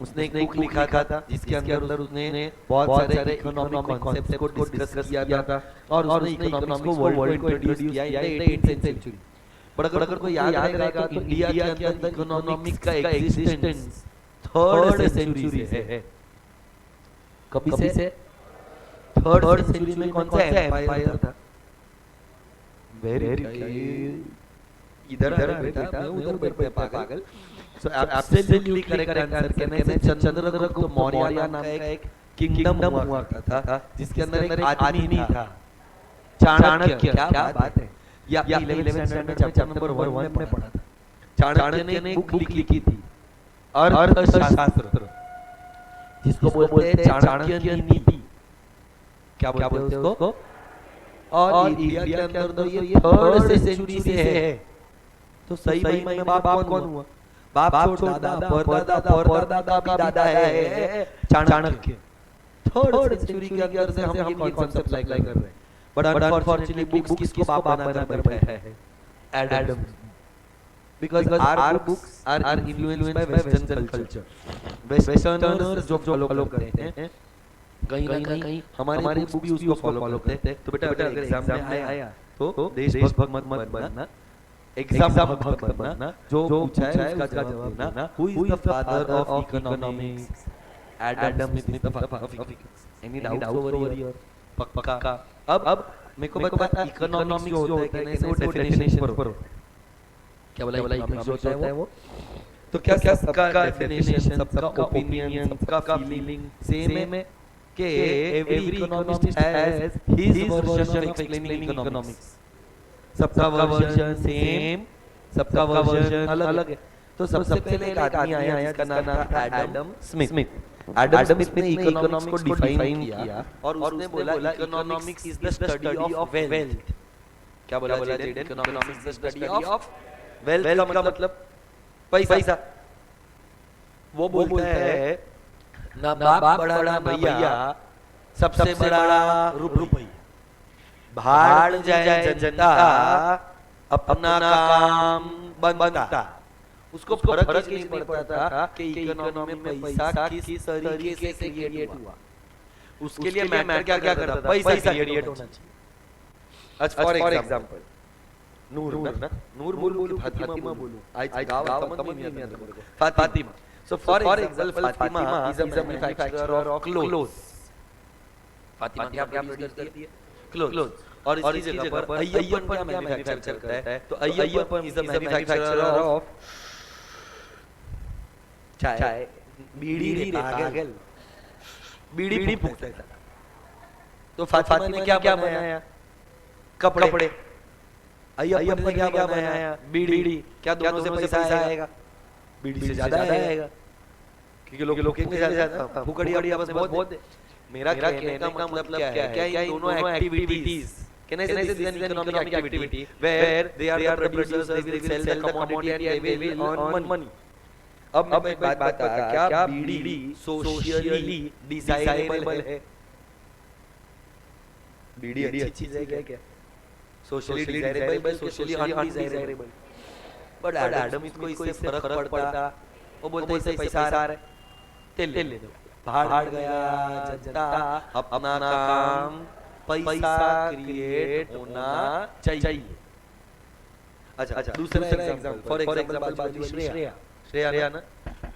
उसने एक बुक लिखा था जिसके अंदर उसने बहुत सारे इकोनॉमिक कॉन्सेप्ट्स को डिस्कस किया था, और उसने इकोनॉमिक्स को वर्ल्ड को इंट्रोड्यूस किया in the 18th century. But अगर कोई याद रहेगा तो इंडिया के अंदर इकोनॉमिक्स का एग्जिस्टेंस 3rd सेंचुरी से है। कभी से? 3rd सेंचुरी में कौन सा एम्पायर था? वेरी इधर आ रहा बेटा, मैं उधर बैठा पागल। So absolutely correct आंसर कहने से चंद्रगुप्त मौर्य नाम का एक किंगडम हुआ करता था जिसके अंदर एक आदमी था, चाणक्य। क्या बात है, ये आपने 11th स्टैंडर्ड में चैप्टर नंबर 1 में पढ़ा था। चाणक्य ने एक बुक लिखी थी, अर्थशास्त्र, जिसको बोलते हैं चाणक्य नीति। क्या बोलते हैं उसको? और इंडिया के अंदर तो ये 3rd सेंचुरी से है, तो सही मायने में बाप कौन हुआ? बाप छोड़ दादा, परदादा का दादा है चाणक्य। 3rd सेंचुरी के अंदर से हम ये कॉन्सेप्ट अप्लाई कर रहे हैं, बट अनफॉर्चुनेटली बुक्स किसको बाप बना कर बैठा है? Adam. Because our books are influenced by western culture. Westerners जो फॉलो करते हैं, कहीं ना कहीं हमारे बुक्स भी उसको फॉलो करते हैं। तो बेटा अगर एग्जाम में आया तो देशभक्त मत बनना, एग्जाम भक्त बनना, जो पूछा है उसका जवाब देना। Who is the father of economics? Adam Smith the father of economics. Any doubt over here? पक्का। अब मेरे को बता, इकोनॉमिक्स जो होता है कैसे वो डेफिनेशन पर होता है? क्या बोला इकोनॉमिक्स जो होता है वो? तो क्या सबका डेफिनेशन, सबका ओपिनियन, सबका फीलिंग सेम है कि every economist has his version of explaining economics? सबका वर्जन सेम, सबका वर्जन अलग है। तो सबसे पहले एक आदमी आया जिसका नाम था एडम स्मिथ। एडम स्मिथ ने इकोनॉमिक्स को डिफाइन किया और उसने बोला economics is the study of wealth. क्या बोला जेडन? Economics is the study of wealth का मतलब पैसा। वो बोलता है ना बाप बड़ा ना भैया, सबसे बड़ा रुपया। भाड़ जाए जनता, अपना काम बनता। उसको फर्क नहीं पड़ता था कि इकोनॉमी में पैसा किस तरीके से क्रिएट हुआ। उसके लिए मैटर क्या करता था? पैसा क्रिएट होना चाहिए। आज फॉर एग्जांपल नूर बोलूं, फातिमा बोलूं, आज गांव समझ में नहीं आता मेरे को। Fatima. So for example Fatima is a manufacturer of clothes. Fatima क्या प्रोड्यूस करती है? क्लोथ। और इसी जगह पर अय्यप्पन क्या मैन्युफैक्चर करता है? तो Ayyappan is the manufacturer of चाय, बीड़ी रे पागल, बीड़ी फूकता है। तो फातिमा ने क्या बनाया? कपड़े। अय्यप्पन ने क्या बनाया? बीड़ी। क्या दोनों से पैसा आएगा? बीड़ी से ज्यादा आएगा, क्योंकि लोग फूकेंगे ज्यादा। फुकड़ी बस बहुत। मेरा कहने का मतलब क्या है? क्या इन दोनों activities can I say this is an economic activity where they are the producers, they will sell the commodity and they will earn money. अब मैं एक बात बता, क्या बीड़ी सोशली डिजायरेबल है? बीड़ी अच्छी चीज है क्या? Socially desirable, socially undesirable. But Adam इसको इससे फर्क पड़ता, वो बोलते इससे पैसा आ रहा है, तेल ले दो। भाड़ गया जनता, अपना काम पैसा क्रिएट होना चाहिए। अच्छा, दूसरा एग्जांपल, फॉर एग्जांपल श्रेया ना,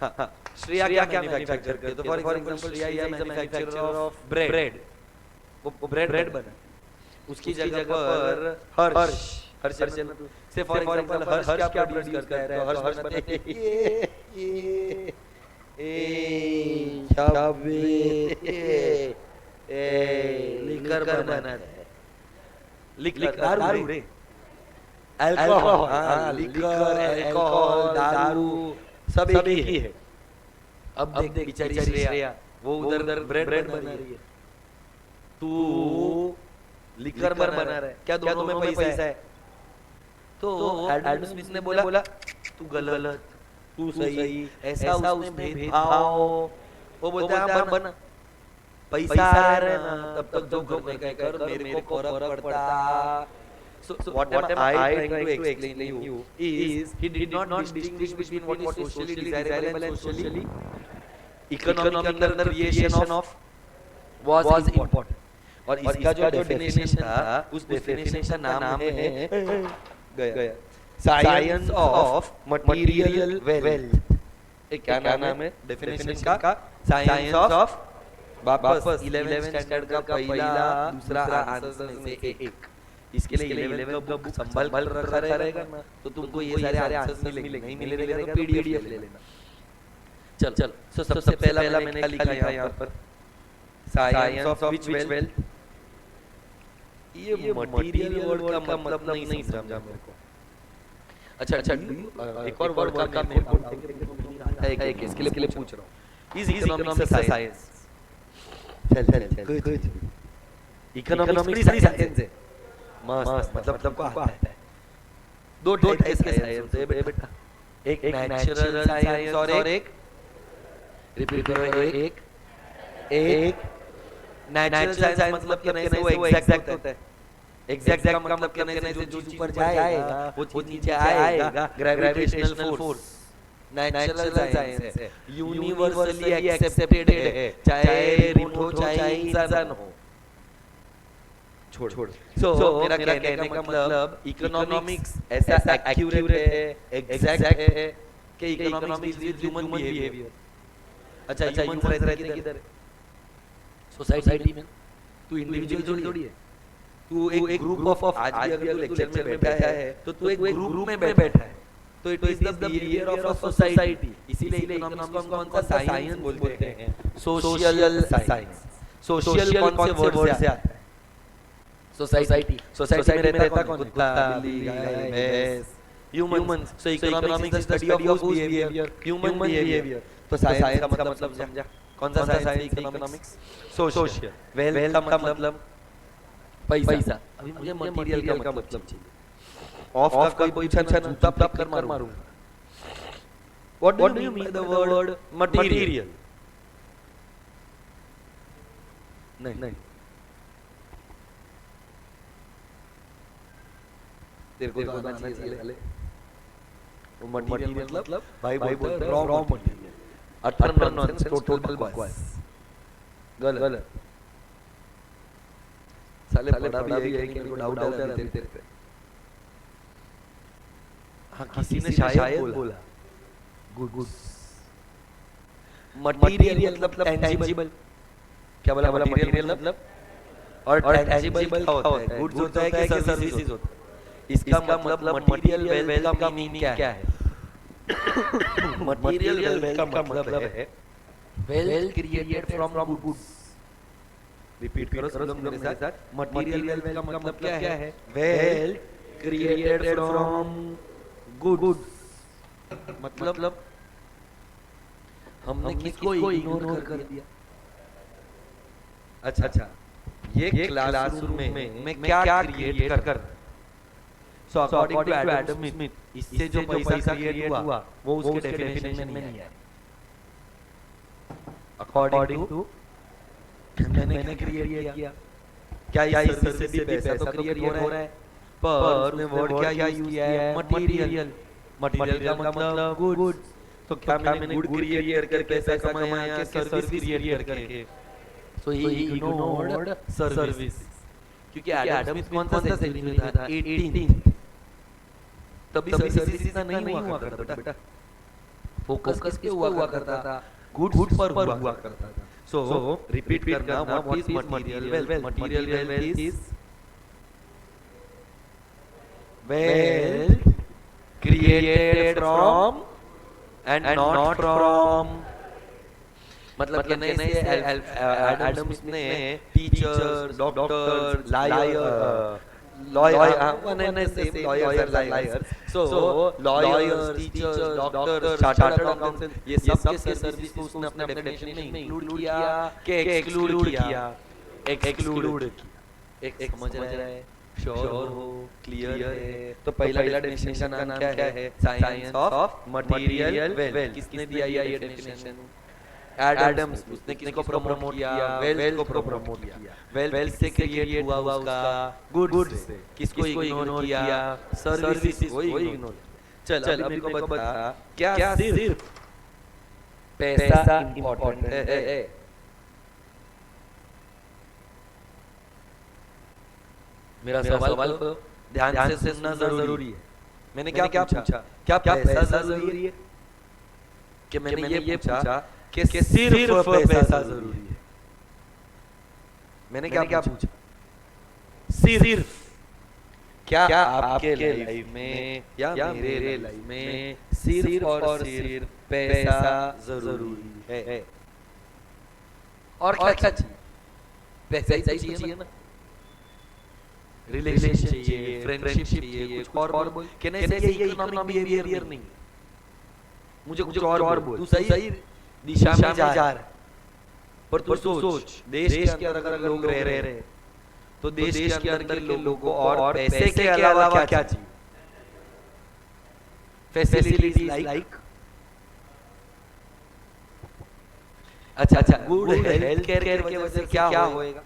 हाँ, श्रेया क्या मैन्युफैक्चर करती है? तो for example Shreya is a manufacturer of bread. वो ब्रेड बना, उसकी जगह पर हर्ष से फॉर एग्जांपल हर्ष क्या प्रोड्यूस करता है? तो हर्ष बनाते लिकर बनाना है, लिकर दारू रे, अल्कोहल, लिकर, अल्कोहल, दारू सब एक ही है। अब देख बेचारी श्रेया, वो उधर ब्रेड बना रही है, तू लिकर बना रहा है। क्या दोनों में पैसा है? तो एडम स्मिथ ने बोला तू गलत, तू सही, ऐसा उसमें भेदभाव। वो बोलता है बना, पैसा आ रहा है ना, तब तक जो करने का कर, मेरे को फर्क पड़ता। So what am I trying to explain to you is he did not distinguish between what is socially desirable and socially economic अंदर creation of was important। और इसका जो डेफिनेशन था, उस डेफिनेशन का नाम है गया साइंस ऑफ मटेरियल वेल्थ। क्या नाम है डेफिनेशन का? साइंस ऑफ, वापस 11th स्टैंडर्ड का पहला दूसरा आंसर में से एक। इसके लिए 11th का बुक संभाल रखा रहेगा ना, तो तुमको ये सारे आंसर्स मिलेंगे। नहीं मिलेगा तो पीडीएफ ले लेना। चल सो सबसे पहला मैंने लिखा यहाँ पर साइंस ऑफ विच वेल्थ। ये मटेरियल वर्ड का मतलब नहीं समझा मेरे को। अच्छा, एक और वर्ड का मेरे को एक इसके लिए पूछ रहा हूँ। Is economics a science? चल इकोनॉमिक्स साइंस है, मस्त, मतलब को आता है। दो टाइप के साइंस है बेटा, एक नेचुरल साइंस और एक रिपीट करो, एक नेचुरल साइंस मतलब कहने से वो एग्जैक्ट होता है। एग्जैक्ट का मतलब कहने से जो चीज ऊपर जाएगा वो नीचे आएगा, ग्रेविटेशनल फोर्स। नेचुरल साइंस है, यूनिवर्सली एक्सेप्टेड है, चाहे रिमोट हो चाहे इंसान हो। छोड़। सो मेरा कहने का मतलब इकोनॉमिक्स ऐसा एक्यूरेट है, एग्जैक्ट है कि इकोनॉमिक्स इज ह्यूमन बिहेवियर। अच्छा, ह्यूमन रहते किधर? सोसाइटी में। तू इंडिविजुअल थोड़ी है, तू एक ग्रुप ऑफ, आज भी अगर तू लेक्चर में बैठा है तो तू एक ग्रुप में बैठा है, तो it is the behaviour of a society. इसीलिए इकोनॉमिक्स को हम कौन सा साइंस बोलते हैं? Social science. सोशल कौन से वर्ड से आता है? सोसाइटी में रहता कौन? कुत्ता, बिल्ली, गाय, भैंस, humans. So economics is the study of whose behaviour? Human behaviour. तो साइंस का मतलब समझा? कौन सा साइंस है इकोनॉमिक्स? सोशल। वेल्थ का मतलब पैसा। अभी मुझे मटेरियल का मतलब चाहिए। ऑफ का कोई पूछा ना, जूता फ्लिप कर मारूंगा। What do you mean the word material? नहीं, तेरे को आना चाहिए पहले। वो मटेरियल मतलब भाई बोलते हैं raw material. Utter nonsense, total बकवास, गलत। साले पढ़ा भी है कि मेरे को डाउट है तेरे पे। हाँ, किसी ने शायद बोला गुड। मटेरियल मतलब टेंजिबल। क्या बोला? मटेरियल मतलब, और टेंजिबल क्या होता है? गुड्स होता है कि सर्विसेज होता है? इसका मतलब मटेरियल वेल्थ का मीनिंग क्या है? मटेरियल वेल्थ का मतलब है wealth created from goods. Repeat करो सब लोग मेरे साथ। मटेरियल वेल्थ का मतलब क्या है? Wealth created from goods. मतलब हमने किसको इग्नोर कर दिया? अच्छा, ये क्लासरूम में मैं क्या क्रिएट कर। So according to Adam Smith, इससे जो पैसा क्रिएट हुआ वो उसके डेफिनेशन में नहीं है। अकॉर्डिंग टू मैंने क्रिएट किया, क्या इस सर्विस से भी पैसा तो क्रिएट हो रहा है, पर उसने वर्ड क्या यूज किया है? मटेरियल। मटेरियल का मतलब गुड्स। तो क्या मैंने गुड क्रिएट करके पैसा कमाया कि सर्विस क्रिएट करके? सो ही इग्नोर्ड सर्विस। क्योंकि एडम स्मिथ कौन सा सेंचुरी में था? 18th। तभी सर्विस इतना नहीं हुआ करता बेटा। फोकस किस पे हुआ करता था? गुड्स पर हुआ करता था। सो रिपीट करना, what is material wealth? Material wealth is wealth created from and not from. मतलब कहने से एडम स्मिथ ने teachers, doctors, lawyers, so lawyers, teachers, doctors, chartered accountant, ये सब के सर्विस को उसने अपने डेफिनेशन में इंक्लूड किया कि एक्सक्लूड किया? एक्सक्लूड। एक समझ रहा है? श्योर हो? क्लियर है? तो पहला डेफिनेशन का नाम क्या है? Science of material wealth. किसने दिया ये डेफिनेशन? एडम्स। उसने किसको प्रमोट किया? वेल्थ को प्रमोट किया। वेल्थ से क्रिएट हुआ उसका गुड्स से। किसको इग्नोर किया? सर्विसेज को इग्नोर। चल अभी मेरे को बता, क्या सिर्फ पैसा इंपॉर्टेंट है? मेरा सवाल को ध्यान से सुनना जरूरी है। मैंने क्या पूछा? क्या पैसा जरूरी है? कि मैंने ये पूछा कि सिर्फ पैसा जरूरी है? मैंने क्या पूछा? सिर्फ। क्या आपके लाइफ में या मेरे लाइफ में सिर्फ और सिर्फ पैसा जरूरी है? और क्या चाहिए? पैसा ही चाहिए ना? रिलेशन चाहिए, फ्रेंडशिप चाहिए, कुछ और बोल। कहने से ये इकोनॉमिक बिहेवियर नहीं, मुझे कुछ और बोल। तू सही दिशा में जा रहा है, पर तू सोच देश के अंदर लोग रह रहे तो देश के अंदर के लोगों को और पैसे के अलावा क्या चाहिए? फैसिलिटीज लाइक अच्छा गुड हेल्थ केयर की वजह से क्या होएगा?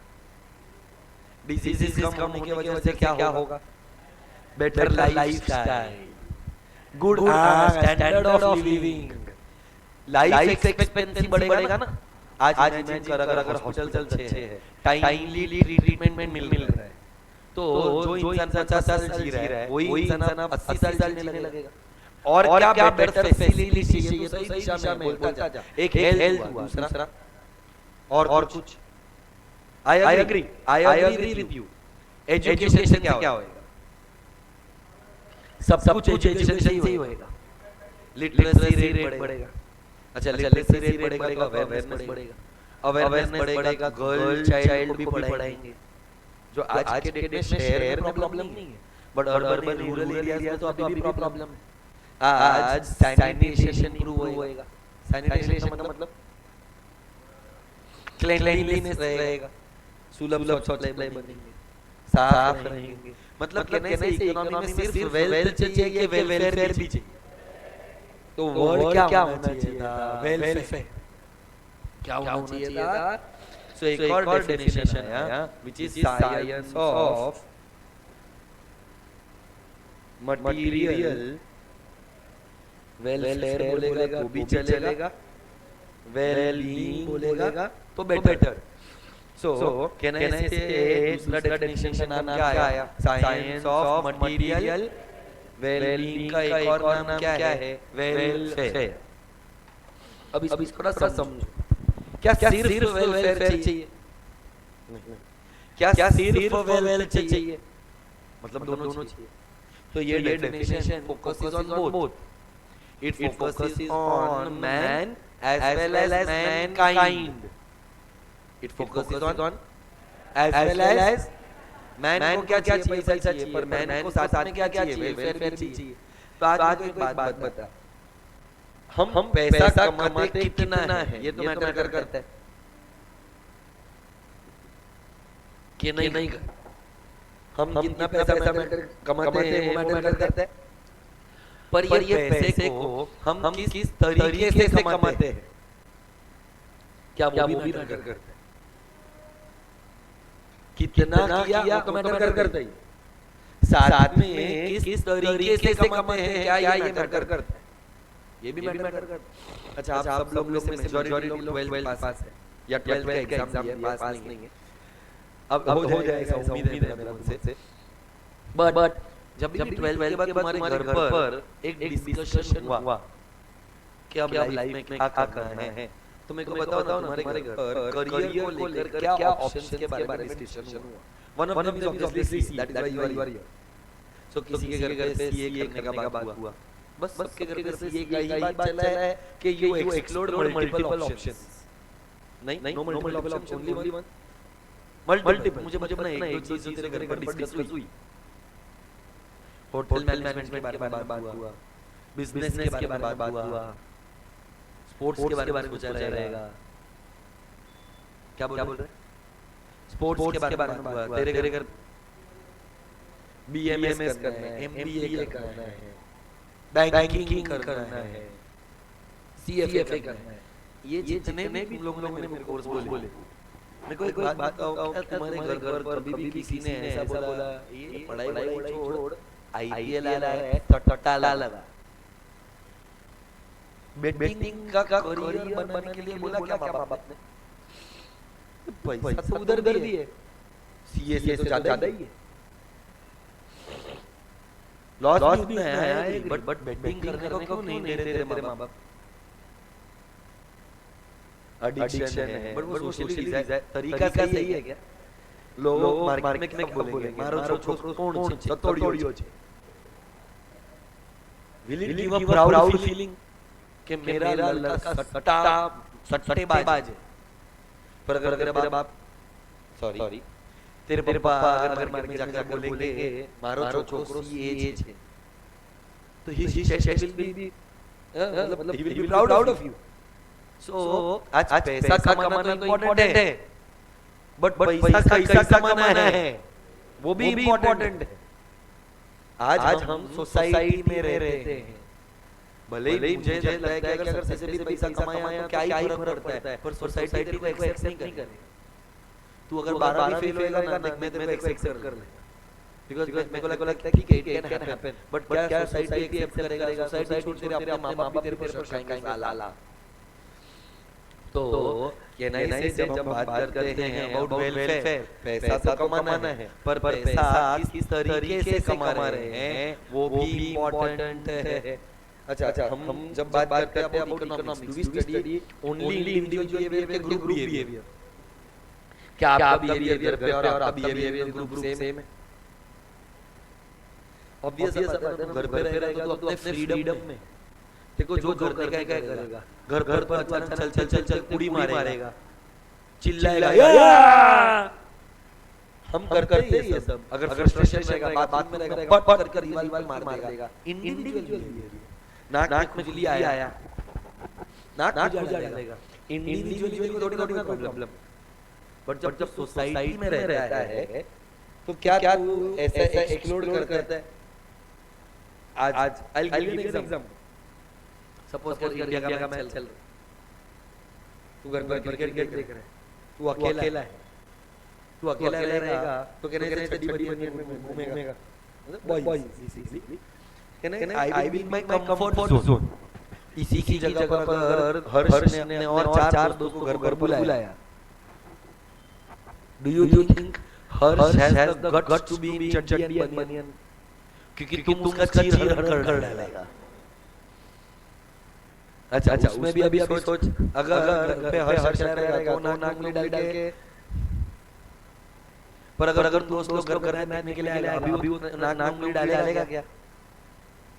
डिजीजेस कम होने की वजह से क्या होगा? Better lifestyle, good standard of living, life expectancy बढ़ेगा ना। आज इमेजिन कर, अगर हॉस्पिटल अच्छे है, टाइमली ट्रीटमेंट मिल रहा है, तो जो इंसान 50 साल जी रहा है वही इंसान 80 साल जीने लगेगा। और क्या बेटर फैसिलिटीज चाहिए? तो सही दिशा में बोलता जा। एक हेल्थ हुआ, दूसरा और कुछ। I agree with you. Education से क्या होएगा? सब कुछ एजुकेशन से ही होएगा। लिटरेसी रेट बढ़ेगा। अच्छा, लिटरेसी रेट बढ़ेगा तो अवेयरनेस बढ़ेगा। अवेयरनेस बढ़ेगा, गर्ल चाइल्ड को भी पढ़ाएंगे। जो आज के डेट में शहर में प्रॉब्लम नहीं है, बट अर्बन रूरल एरियाज में तो अभी भी प्रॉब्लम है। आज सैनिटेशन इंप्रूव होएगा। सैनिटेशन मतलब क्लीनलीनेस रहेगा, सुलभ शौचालय बनेंगे, साफ रहेंगे। मतलब कहने से इकोनॉमी में सिर्फ वेल्थ चाहिए कि वेलफेयर भी चाहिए? तो वर्ड क्या होना चाहिए था? वेलफेयर। क्या होना चाहिए था? सो एक और डेफिनेशन आया, which is science of material welfare. बोलेगा तो भी चलेगा, वेल-बीइंग बोलेगा तो better. So, can I say दूसरा डेफिनेशन नाम क्या आया? साइंस ऑफ मटेरियल वेल-बीइंग का एक और नाम क्या है? वेलफेयर। अब इसको थोड़ा समझो। क्या सिर्फ वेलफेयर चाहिए? क्या सिर्फ वेलफेयर चाहिए? मतलब दोनों चाहिए। तो ये definition focuses on both. It focuses on man as well as mankind. It focuses on as well as man को क्या चाहिए, पैसा चाहिए, पर मैन को साथ में क्या चाहिए, वेलफेयर भी चाहिए। तो आज एक बात बता, हम पैसा कमाते कितना है ये तो मैटर करता है कि नहीं कर। हम जितना पैसा कमाते हैं वो मैटर करता है, पर ये पैसे को हम किस तरीके से कमाते हैं क्या वो भी मैटर करता है। कितना किया वो तो मैटर करता ही, साथ में किस तरीके से कमाते हैं क्या ये मैटर करता है, ये भी मैटर करता है। अच्छा आप सब लोग में से मेजॉरिटी लोग 12 पास है या 12 का एग्जाम दिया, पास नहीं है, अब हो जाएगा उम्मीद है मेरे से। बट जब भी 12 के बाद तुम्हारे घर पर एक डिस्कशन हुआ कि अब लाइफ में क्या करना है, तो मेरे को बताओ तुम्हारे घर पर करियर को लेकर क्या ऑप्शंस के बारे में डिस्कशन हुआ। One of them is obviously that is why you are here. So किसी के घर पे सीए करने का बात हुआ, बस सबके घर पे सीए का ही बात चला है कि यू एक्सप्लोर मल्टीपल ऑप्शंस। नहीं no multiple option, only one multiple. मुझे पता नहीं एक दो चीज जो तेरे घर पर डिस्कस हुई, होटल मैनेजमेंट के बारे में बात हुआ, बिजनेस के बारे में बात हुआ, स्पोर्ट्स के बारे में पूछा रहेगा। क्या बोल रहे? स्पोर्ट्स के बारे में हुआ, तेरे घर बीएमएस करना है, एमबीए करना है, बैंकिंग करना है, सीएफए करना है, ये जितने भी लोगों ने मेरे कोर्स बोले, मेरे को एक बात बताओ, क्या तुम्हारे घर पर कभी भी किसी ने ऐसा बोला ये पढ़ाई छोड़ आईपीएल आ रहा है, टट्टा लगा, बेटिंग का करियर बनाने के लिए बोला क्या बाप ने? पैसा तो उधर भी है, सीए से तो ज्यादा ही है, लॉस भी है, बट बेटिंग करने को क्यों नहीं दे रहे तेरे माँ बाप? एडिक्शन है, बट वो सोशली तरीका सही है क्या? लोग मार्केट में क्या बोलेंगे, मारो छोकरो कोण छे, तोड़ियो छे, will it give a proud feeling कि मेरा लड़का सट्टेबाज है। पर अगर तेरे बाप सॉरी तेरे पापा अगर मार्केट में जाकर बोलेंगे मारो छोकरो सी एज है, तो ही विल बी मतलब ही will be proud of you. So आज पैसा कमाना तो इम्पोर्टेंट है, बट पैसा कैसा कमाना है वो भी इम्पोर्टेंट है। आज हम सोसाइटी में रहते हैं, भले ही मुझे लगता है कि अगर पैसे भी पैसा कमाया तो क्या ही फर्क पड़ता है, पर सोसाइटी तेरे को एक्सेप्ट नहीं करेगी। तू अगर 12 फेल होएगा ना, मैं तेरे को एक्सेप्ट कर ले, बिकॉज़ मेरे को लगता है कि इट कैन हैपन, बट क्या सोसाइटी एक्सेप्ट करेगा? सोसाइटी छोड़ तेरे अपने माँ-बाप तेरे पर शर्माएंगे साला। तो ये नहीं से जब हम बात करते हैं अबाउट वेलफेयर, पैसा तो कमाना है, पर पैसा किस तरीके से कमा रहे हैं वो भी इम्पोर्टेंट है। अच्छा हम जब बात करते हैं about economics, do we study only individual behaviour के ग्रुप बिहेवियर? क्या आपका बिहेवियर घर पे और आपका बिहेवियर ग्रुप सेम है? ऑब्वियस है, घर पे रहेगा तो अपने फ्रीडम में देखो जो करने का क्या करेगा, घर पर अचानक चल उड़ी मारेगा, चिल्लाएगा, हम करते हैं ये सब। अगर फ्रस्ट्रेशन रहेगा, बात में रहेगा, पट कर दीवार मार देगा। इंडिविजुअल बिहेवियर, नाक में खुजली आया, नाक खुजा जाएगा, इंडिविजुअली को थोड़ी ना प्रॉब्लम, बट जब सोसाइटी में रहता है तो क्या तू ऐसा एक्सप्लोर करता है? आज I will give you an example. Suppose कर इंडिया का मैच चल रहा है, तू घर पर क्रिकेट देख रहा है, तू अकेला है, तू अकेला रहेगा तो कहने स्टडी बड़ी घूमेगा, बॉयज कहने I will my comfort zone. इसी की जगह पर अगर हर्ष ने और चार दोस्तों को घर पर बुलाया, do you think Harsh has the guts to be in chaddi and बनियन? क्योंकि तुम उसका चीर कर डालेगा। अच्छा उसमें भी अभी सोच, अगर पे हर्ष रहेगा तो नाक में डाल के, पर अगर दोस्त लोग घर कर रहे हैं के लिए अभी नाक में डालेगा क्या?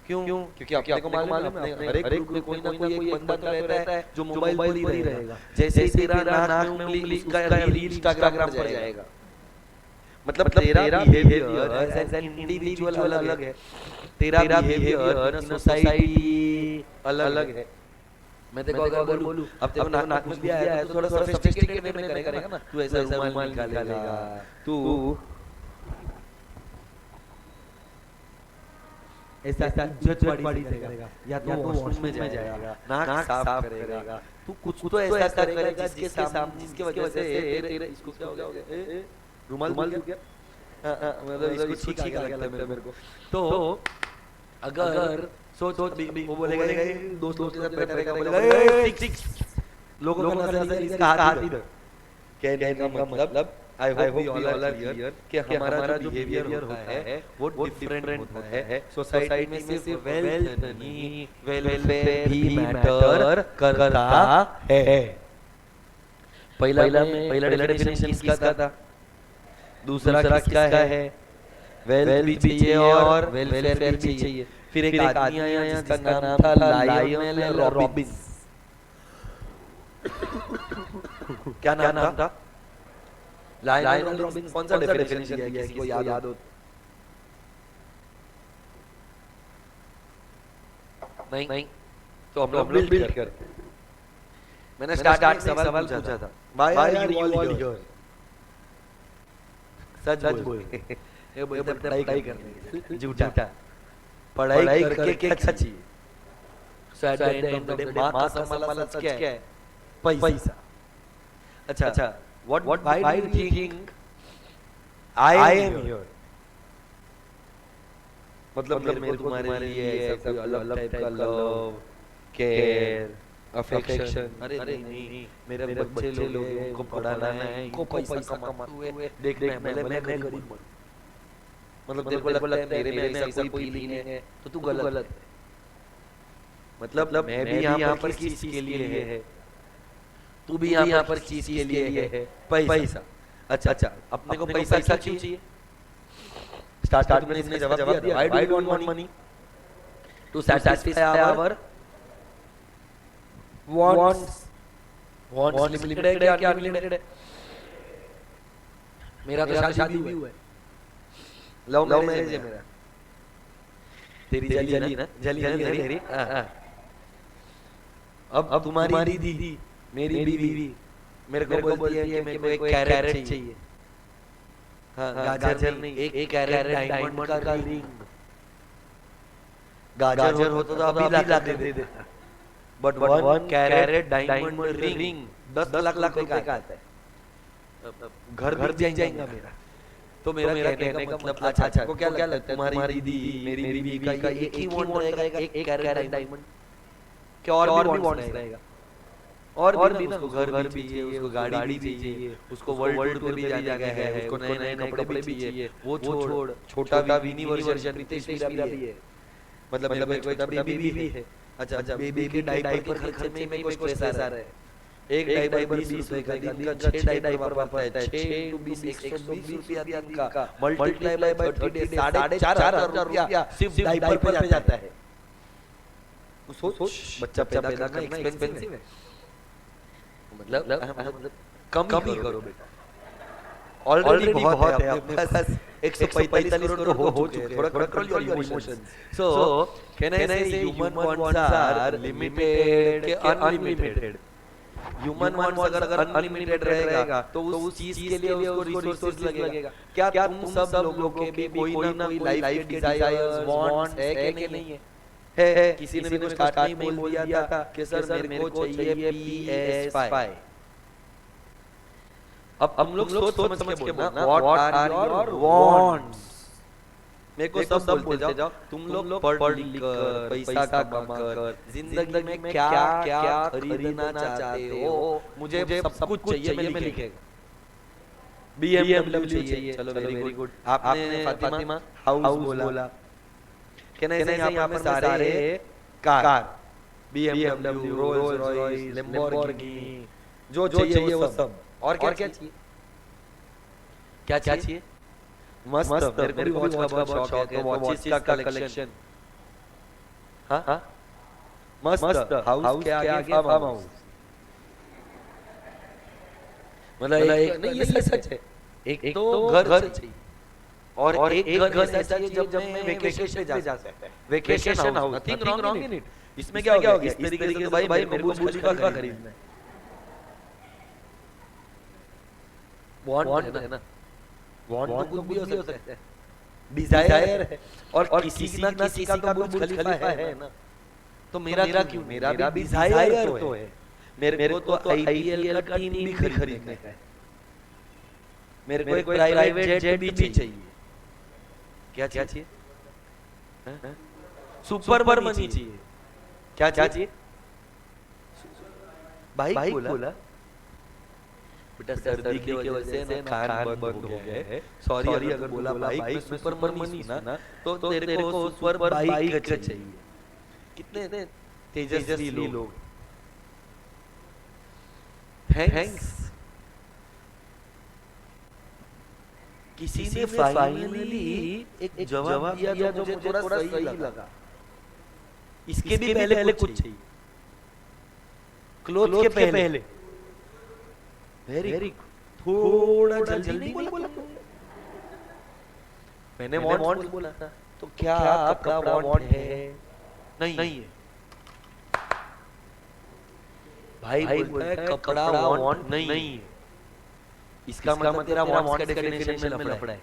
क्यों? क्योंकि आपको को मालूम है हर एक ग्रुप में कोई ना कोई एक बंदा तो रहता है जो मोबाइल पर ही रहेगा। जैसे ही तेरा नाक में उंगली का रील इंस्टाग्राम पर जाएगा, मतलब तेरा बिहेवियर एज एन इंडिविजुअल अलग है, तेरा बिहेवियर इन सोसाइटी अलग है। मैं देखो अगर बोलूं अब तेरे को नाक में दिया है तो थोड़ा सोफिस्टिकेटेड वे में करेगा ना, तू ऐसा रुमाल निकालेगा, तू ऐसा इज्जत बड़ी देगा, या तो वॉशरूम में जाएगा, नाक साफ करेगा, तू कुछ तो ऐसा करेगा जिसके सामने, जिसकी वजह से तेरे इसको क्या हो गया, रुमाल दूं क्या, मतलब इसको ठीक लगता है मेरे को। तो अगर सोच अभी वो बोलेगा दोस्तों के साथ बैठा रहेगा, बोलेगा सिक्स लोगों का नजर इसका हाथ इधर, कहने का मतलब I hope we all are clear कि हमारा जो बिहेवियर होता है वो डिफरेंट होता है। सोसाइटी में सिर्फ वेल्थ नहीं, वेलफेयर भी मैटर करता है। पहला डेफिनेशन किसका था, दूसरा किसका है, वेल्थ भी चाहिए और वेलफेयर भी चाहिए। फिर एक आदमी आया जिसका नाम था लायनेल रॉबिन्स। क्या नाम था? Lionel Robins. कौन सा डेफिनेशन दिया है, किसी को याद हो? नहीं तो हम लोग बिल्ड कर। मैंने स्टार्ट में सवाल पूछा था, why are you all here? सच बोल। ये बोलते पढ़ाई करने, झूठा। पढ़ाई करके क्या चाहिए? So at the end of the day माँ का वाला सच क्या है? पैसा। अच्छा, what why do you think I am here? मतलब मेरे को तुम्हारे लिए ऐसा कोई अलग टाइप का लव, केयर, अफेक्शन, अरे नहीं, मेरे बच्चे लोग हैं, उनको पढ़ाना है, इनको पैसा कमाते हुए देखना है, भले मैं गरीब हूं। मतलब तेरे को लगता है मेरे में ऐसा कोई फीलिंग है तो तू गलत है। मतलब मैं भी यहाँ पर किस चीज के लिए है, तू भी यहाँ पर चीज के लिए है, पैसा। अच्छा, अपने को पैसा क्यों चाहिए? स्टार्ट में इसने जवाब दिया, why do you want money? To satisfy our wants limited है क्या अनलिमिटेड है? मेरा तो शादी भी हुआ है, लव मैरिज है मेरा। तेरी जली ना, जली मेरी। अब तुम्हारी दीदी मेरी बीवी मेरे को बोलती है कि मेरे को एक कैरेट चाहिए। हाँ, गाजर नहीं, एक कैरेट डायमंड का रिंग। गाजर होता तो अभी ला दे देता, but one carat diamond ring 10 lakh रुपए का आता है। घर जाएगा मेरा। तो मेरा कहने का मतलब अच्छा को क्या लगता है, तुम्हारी दीदी मेरी बीवी का एक ही वांट रहेगा, एक कैरेट डायमंड, क्या और भी वांट्स रहेगा? और भी ना, उसको घर भी चाहिए, उसको गाड़ी भी चाहिए, उसको वर्ल्ड टूर भी जाना है, उसको नए कपड़े भी चाहिए। वो छोड़, छोटा विनी वर्जन रितेश मीरा भी है, मतलब एक छोटा बेबी भी है। अच्छा, बेबी के डायपर खर्चे में कोई स्ट्रेस आ रहा है। एक डायपर 20 रुपए का, दिन का 6 डायपर पड़ता है, 6 × 20 120 रुपया दिन का, मल्टीप्लाई बाय 30 डेज 4,500 रुपया सिर्फ डायपर पे जाता है। सोच, बच्चा पैदा करना एक्सपेंसिव है। मतलब कम ही करो बेटा, ऑलरेडी बहुत है अपने पास। 145 करोड़ तो हो चुके हैं। थोड़ा control your emotions. So can I say human wants are limited के अनलिमिटेड? ह्यूमन वांट्स अगर अनलिमिटेड रहेगा तो उस चीज के लिए उसको रिसोर्सेज लगेगा। क्या तुम सब लोगों के भी कोई ना कोई लाइफ के डिजायर्स, वांट्स है कि नहीं है? है। किसी ने मेरे को स्टार्ट में बोल दिया था कि सर मेरे को चाहिए PS5। अब हम लोग सोच समझ के बोलना, व्हाट आर योर वांट्स? मेरे को सब बोलते जाओ, तुम लोग पढ़ लिख कर, पैसा कमा कर, जिंदगी में क्या क्या खरीदना चाहते हो, मुझे सब कुछ चाहिए, मैं लिखेगा। BMW चाहिए, चलो वेरी गुड। आपने फातिमा हाउस बोला, कहना है यहाँ पर सारे car, BMW, Rolls Royce, Lamborghini, जो चाहिए वो सब। और क्या चाहिए? क्या चाहिए? मस्त, मेरे को वॉच का बहुत शौक है, तो वॉचेस का कलेक्शन। हाँ, मस्त। हाउस के आगे फार्म हाउस, मतलब नहीं, ये सच है। एक तो घर चाहिए और एक घर ऐसा चाहिए जब मैं वेकेशन पे जा सकता है। Vacation house, nothing wrong in it. इसमें क्या हो गया? इस तरीके से तो भाई मेरे को बुर्ज खलीफा खरीदना है। वांट है ना, वांट तो कुछ भी हो सकता है, डिजायर है। और किसी ना किसी का तो बुर्ज खलीफा है ना। तो मेरा क्यों? मेरा भी डिजायर तो है। मेरे को तो आईपीएल का टीम भी खरीदने का है। मेरे को एक प्राइवेट जेट भी चाहिए। क्या चाहिए? सुपर मनी चाहिए। क्या चाहिए? बाइक बोला बेटा, सर्दी की वजह से ना कान बंद हो गया है। सॉरी अगर बोला बाइक में सुपर मनी सुना तो तेरे को सुपर बाइक चाहिए। कितने तेजस्वी लोग। थैंक्स। किसी ने फाइनली एक जवाब दिया जो मुझे थोड़ा सही लगा। इसके भी पहले कुछ चाहिए। क्लोथ के पहले वेरी थोड़ा जल्दी बोला। मैंने वांट बोला था, तो क्या कपड़ा वांट है? नहीं है। भाई बोलता है कपड़ा वांट नहीं है। इसका मतलब तेरा वांट्स का डेफिनेशन में लफड़ा है।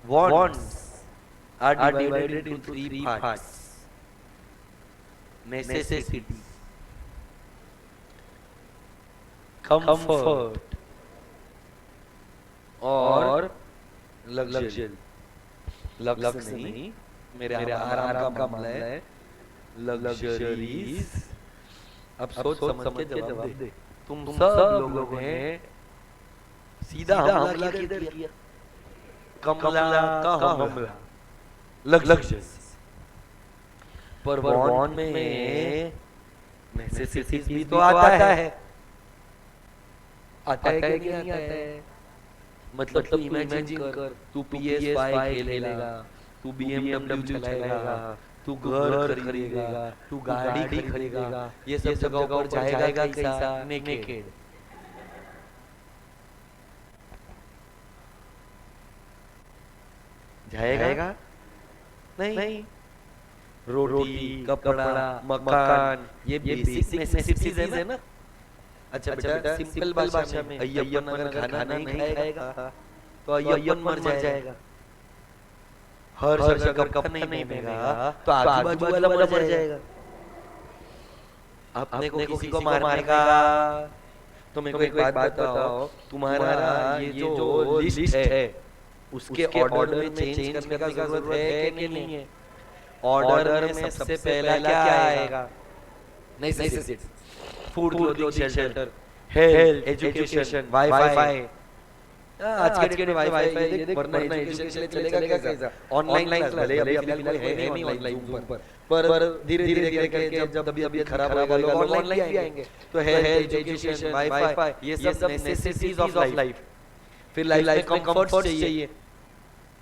Wants are divided into 3 parts. Necessity, comfort और लग्जरी। लक्स नहीं, मेरे आराम का मामला है। लग्जरीज। अब सोच समझ के जवाब दे। तुम सब लोगों ने सीधा हमला किधर किया? कमला का हमला, लग्जरीज। पर वांट में नेसेसिटीज भी तो आता है। आता है कि नहीं आता है? मतलब तू इमेजिन कर, तू PS5 खेलेगा, तू BMW चलाएगा, तू घर खरीदेगा, तू गाड़ी खरीदेगा, ये सब जगह पर जाएगा कैसा? नेकेड। जाएगा नहीं। रोटी, कपड़ा, मकान, ये बेसिक नेसेसिटीज है ना। अच्छा बेटा, सिंपल भाषा में अय्यप्पन अगर खाना नहीं खाएगा तो अय्यप्पन मर जाएगा। हर जगह अगर कपड़ा नहीं पहनेगा तो आजू बाजू वाला मर जाएगा। अपने को किसी को मारने का, तो मेरे को एक बात बताओ, तुम्हारा ये जो लिस्ट है उसके ऑर्डर में चेंज करने का जरूरत है कि नहीं है? ऑर्डर में सबसे पहला क्या आएगा? Necessities, food, clothing, shelter, health, education, wifi. आज के डेट में वाईफाई देख, वरना एजुकेशन के लिए चलेगा कैसा? Online class. भले अभी फिलहाल है नहीं ऑनलाइन जूम पर धीरे धीरे करके जब तबीयत खराब होगा लोग ऑनलाइन भी आएंगे। तो हेल्थ, एजुकेशन, वाईफाई, ये सब नेसेसिटीज ऑफ लाइफ। फिर लाइफ में कंफर्ट्स चाहिए।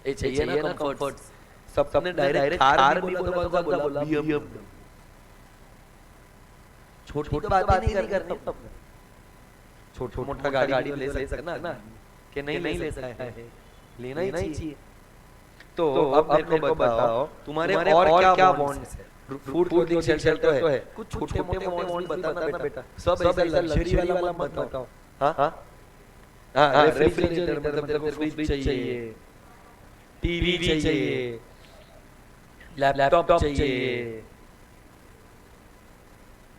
ये चाहिए ना कंफर्ट्स। सबने डायरेक्ट थार भी बोला तो कौन सा बोला? BMW। छोटी तो बात नहीं करनी। छोटा मोटा गाड़ी ले सकता ना कि नहीं ले सकता है? लेना ही चाहिए। तो अब मेरे को बताओ, तुम्हारे और क्या वांट्स है? फूड, क्लोथिंग, शेल्टर तो है। कुछ छोटे मोटे वांट्स बताना ना बेटा। सब ऐसा लग्जरी वाला मत बताओ। हाँ, रेफ्रिजरेटर मतलब तेरे को फ्रिज चाहिए, टीवी चाहिए, लैपटॉप चाहिए,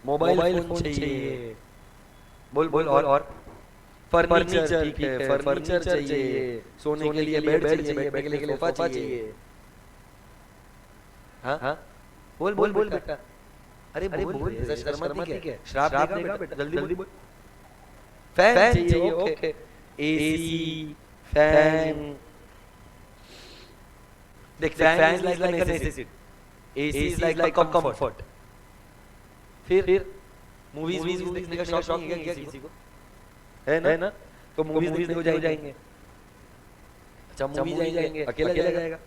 मोबाइल फोन चाहिए। बोल और फर्नीचर। ठीक है, फर्नीचर चाहिए, सोने के लिए बेड चाहिए, बैठने के लिए सोफा चाहिए। हाँ बोल बेटा। अरे बोल, ऐसा शर्माती क्या है? श्राप देगा बेटा, जल्दी बोल। फैन चाहिए, ओके। AC, fan. देख, fan is like a necessity, AC is like a comfort. फिर मूवीज देखने का शौक नहीं है क्या किसी को? है ना? तो मूवीज देखने को जाएंगे। अच्छा, मूवी जाएंगे, अकेला जाएगा?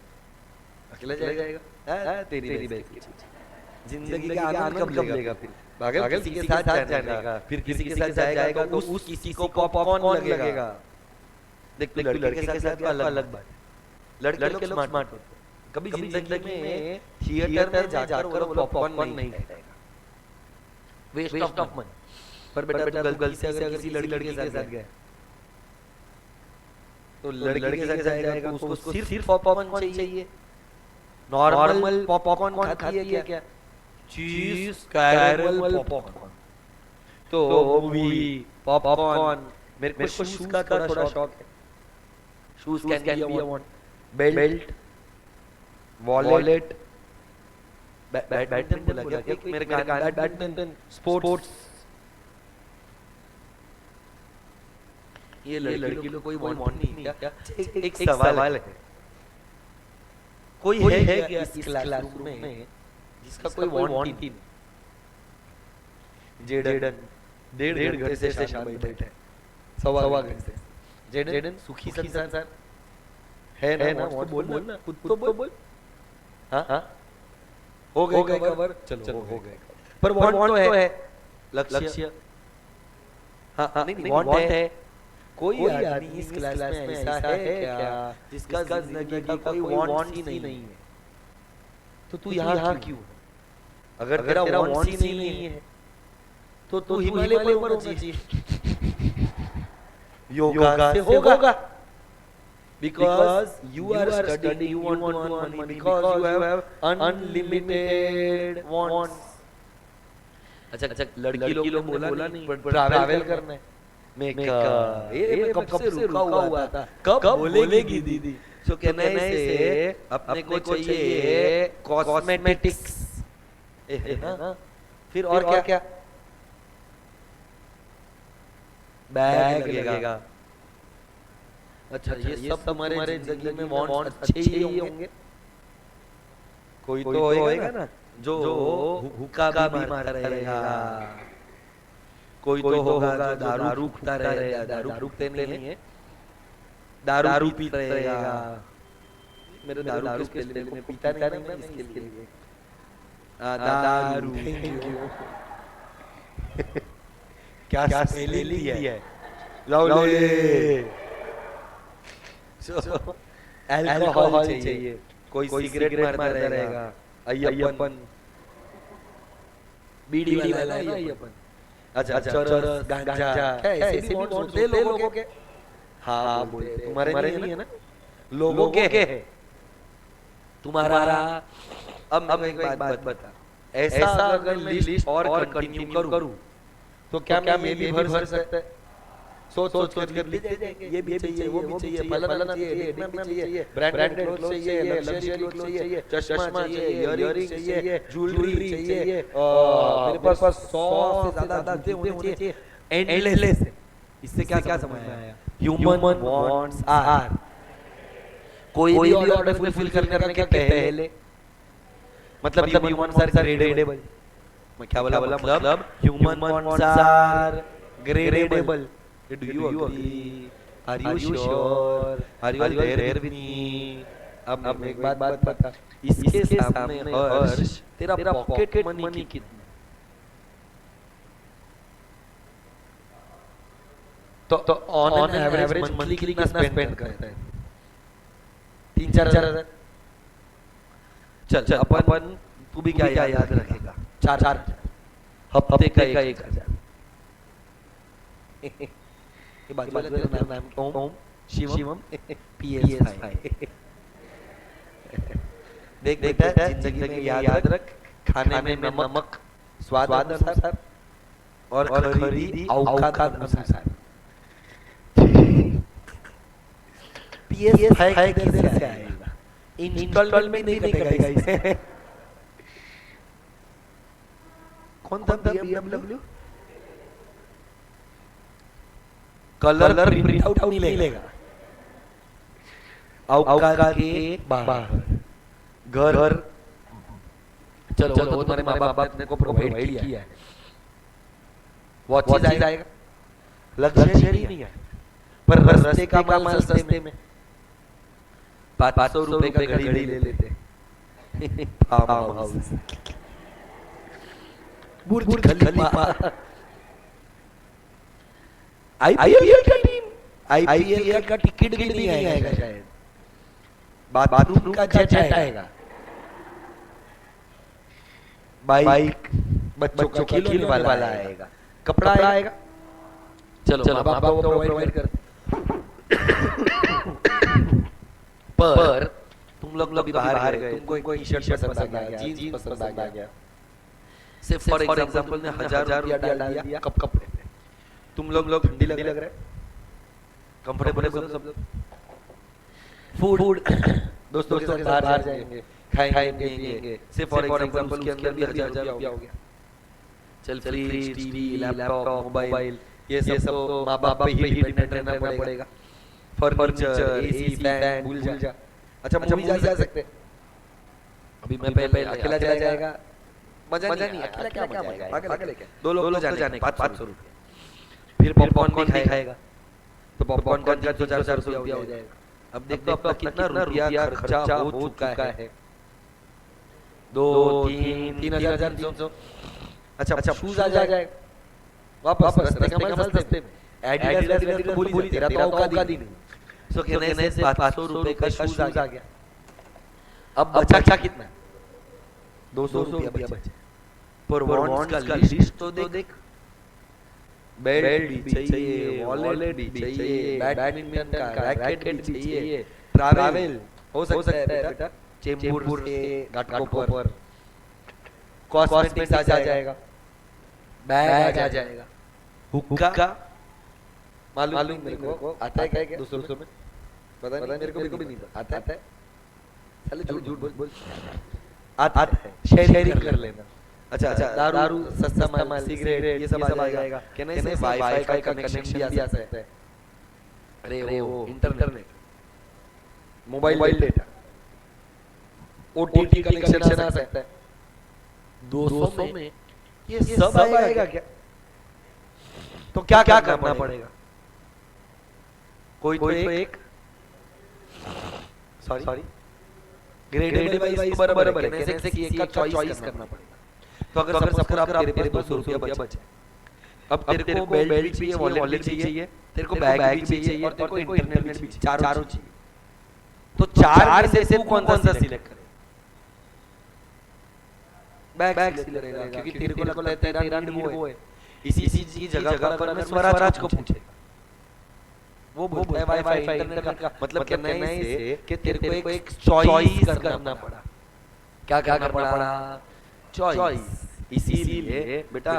तेरी बेइज्जती की चीज। जिंदगी का आनंद कब लेगा? फिर पागल, किसी के साथ जाने का, फिर किसी के साथ जाएगा तो उस किसी को पॉपकॉर्न लगेगा। देख तू लड़के के साथ अलग बात है। लड़के लोग स्मार्ट होते हैं। कभी जिंदगी में थिएटर में जाकर वो लोग पॉपकॉर्न नहीं खाएगा, वेस्ट ऑफ मनी। पर बेटा तू गलती से अगर किसी लड़की के साथ गया तो लड़की के साथ जाएगा तो उसको सिर्फ पॉपकॉर्न चाहिए। नॉर्मल पॉपकॉर्न खाती है क्या? चीज कैरमल पॉपकॉर्न। तो मूवी पॉपकॉर्न। मेरे को शूज का थोड़ा शौक है। Shoes can be one, belt, wallet, badminton बोला क्या? मेरे कान बैडमिंटन, स्पोर्ट्स। ये लड़की लोग कोई वांट नहीं क्या? एक सवाल है, कोई है क्या इस क्लासरूम में जिसका कोई वांट ही नहीं? जेडन डेढ़ घंटे से शांत बैठा है, सवा घंटे। जेडन सुखी संसार है ना? बोल ना, खुद तो बोल। हाँ हो गए कवर, चलो हो गए। पर वांट तो है, लक्ष्य। हाँ नहीं वांट है। कोई आदमी इस क्लास में ऐसा है क्या जिसका जिंदगी का कोई वांट ही नहीं है? तो तू यहाँ क्यों? अगर तेरा वांट ही नहीं है तो तू हिमालय पर होना चाहिए। योगा से होगा, because you are studying, you want to earn money, because you have unlimited wants. अच्छा लड़की लोग बोला नहीं ट्रैवल करना है। मैं कब से रुका हुआ था, कब बोलेगी दीदी? तो कहने से अपने को चाहिए कॉस्मेटिक्स, है ना? फिर और क्या? बैग लगेगा। अच्छा ये सब तुम्हारे जिंदगी में वांट्स अच्छे ही होंगे। कोई तो होएगा ना जो हुक्का भी मारता रहेगा, कोई तो होगा जो दारू रुकता रहेगा। दारू रुकते नहीं है, दारू पीता रहेगा। मेरे दारू के स्पेलिंग में पीता नहीं मैं इसके लिए दारू। क्या स्पेलिंग है? लवली। अल्कोहल चाहिए, कोई सिगरेट मारता रहेगा। अय्यप्पन बीड़ी वाला है अय्यप्पन। अच्छा चरस गांजा ऐसे भी बोलते लोगों के। हाँ बोलते, तुम्हारे नहीं है ना? लोगों के है तुम्हारा। अब एक बात बता, ऐसा अगर लिस्ट और कंटिन्यू करूं तो क्या मैं भी भर सकता है? सोच कर लिख देंगे, ये भी चाहिए, वो भी चाहिए, फलाना चाहिए, देखना चाहिए, ब्रांडेड क्लोथ चाहिए, लग्जरी क्लोथ चाहिए, चश्मा चाहिए, इयररिंग चाहिए, ज्वेलरी चाहिए, मेरे पास 100 से ज्यादा जूते होने चाहिए। एंडलेस। इससे क्या समझ में आया? Human wants are. कोई भी ऑर्डर फुलफिल करने के पहले मतलब ह्यूमन आर ग्रेडेबल। मैं क्या बोला? मतलब human wants are gradable. Do you agree? Are you sure? Are you there with me? अब एक बात बता, इसके सामने हर्ष तेरा पॉकेट मनी कितना? तो ऑन एन एवरेज मंथली कितना स्पेंड करता है? 3-4 हजार। चल अपन तू भी क्या याद रखेगा? 4 हफ्ते का 1,000। ये बात तेरा नाम ओम शिवम PS5। देख बेटा, जिंदगी में याद रख, खाने में नमक स्वाद अनुसार और खरीदी औकात अनुसार। PS5 किधर से आएगा? इंस्टॉलमेंट नहीं कटेगा इससे। कौन था BMW? कलर प्रिंट आउट नहीं लेगा। औकात के बाहर घर। चलो वो तुम्हारे माँ बाप ने को प्रोवाइड किया है। वॉचेस आएगा, लग्जरी नहीं है, पर रस्ते का माल सस्ते में 500 रुपए का घड़ी ले लेते। फार्म हाउस, बुर्ज खलीफा, IPL का टीम आईपीएल का टिकट भी नहीं आएगा शायद, बाथरूम का जेट आएगा, बाइक बच्चों का खिलौने वाला आएगा, कपड़ा आएगा। चलो माँ बाप को प्रोवाइड कर। पर तुम लोग कभी बाहर गए, तुमको एक टी-शर्ट पसंद आ गया, जीन्स पसंद आ गया, सिर्फ फॉर एग्जांपल ने 1000 रुपया डाल दिया कपड़े पे, तुम लोग ठंडी लग रहा है, कंफर्टेबल है सब लोग, फूड दोस्तों के साथ बाहर जाएंगे, खाएंगे पिएंगे, सिर्फ फॉर एग्जांपल उसके अंदर भी 1000 रुपया हो गया। चल फ्रिज, टीवी, लैपटॉप, मोबाइल, ये सब तो माँ बाप पे ही डिपेंडेंट रहना पड़ेगा। फर्नीचर, एसी, फैन भूल जा। अच्छा मूवी जा सकते, अभी मैं पहले अकेला चला जाएगा, मजा नहीं, अकेला क्या मजा आएगा, अकेले क्या, दो लोग जाने 500 रुपया, फिर पॉपकॉर्न नहीं खाएगा तो पॉपकॉर्न का 400 रुपया हो जाएगा। अब देखो आपका कितना रुपया खर्चा हो चुका है, 2-3,000। अच्छा शूज आ जाएगा वापस सस्ते का माल सस्ते में, एडिडास को भूल ही तेरा तो औकात ही नहीं। सो कहने से 500 रुपए का शूज आ गया। अब बचा कितना, 200 रुपया बचा। पर वॉन्ट्स का लिस्ट तो देख, बेल्ट भी चाहिए, वॉलेट भी चाहिए, बैडमिंटन का रैकेट भी चाहिए, ट्रैवल हो सकता है बेटा, चेंबूर से घाटकोपर, कॉस्मेटिक्स आ जाएगा, बैग आ जाएगा, हुक्का मालूम मेरे को आता है क्या 200 में, पता नहीं मेरे को भी नहीं आता है, चल झूठ बोल आता है, शेयरिंग कर लेना। अच्छा दारू सस्ता माल, सिगरेट ये सब आ जाएगा, कहने से वाईफाई का कनेक्शन भी आ सकता है, अरे वो internet, mobile data, OTT connection आ सकता है। 200 में ये सब आएगा क्या? तो क्या करना पड़ेगा? कोई तो एक सॉरी ग्रेडेड वाइज बराबर है, कहने से कि एक का चॉइस करना पड़ेगा। तो अगर सपोज कर आप तेरे पास 200 रुपया बचे, अब तेरे को बेल्ट भी चाहिए, वॉलेट भी चाहिए, तेरे को बैग भी चाहिए और तेरे को इंटरनेट भी चाहिए, चारों चाहिए। तो चार में से कौन सा सिलेक्ट करे? बैग सिलेक्ट करेगा, क्योंकि तेरे को लगता है तेरा नीड वो है। इसी चीज की जगह पर मैं स्वराज को पूछेगा, वो बोलता है वाईफाई इंटरनेट का मतलब कहना है कि तेरे को एक चॉइस करना पड़ा। क्या करना पड़ा? चॉइस। इसीलिए बेटा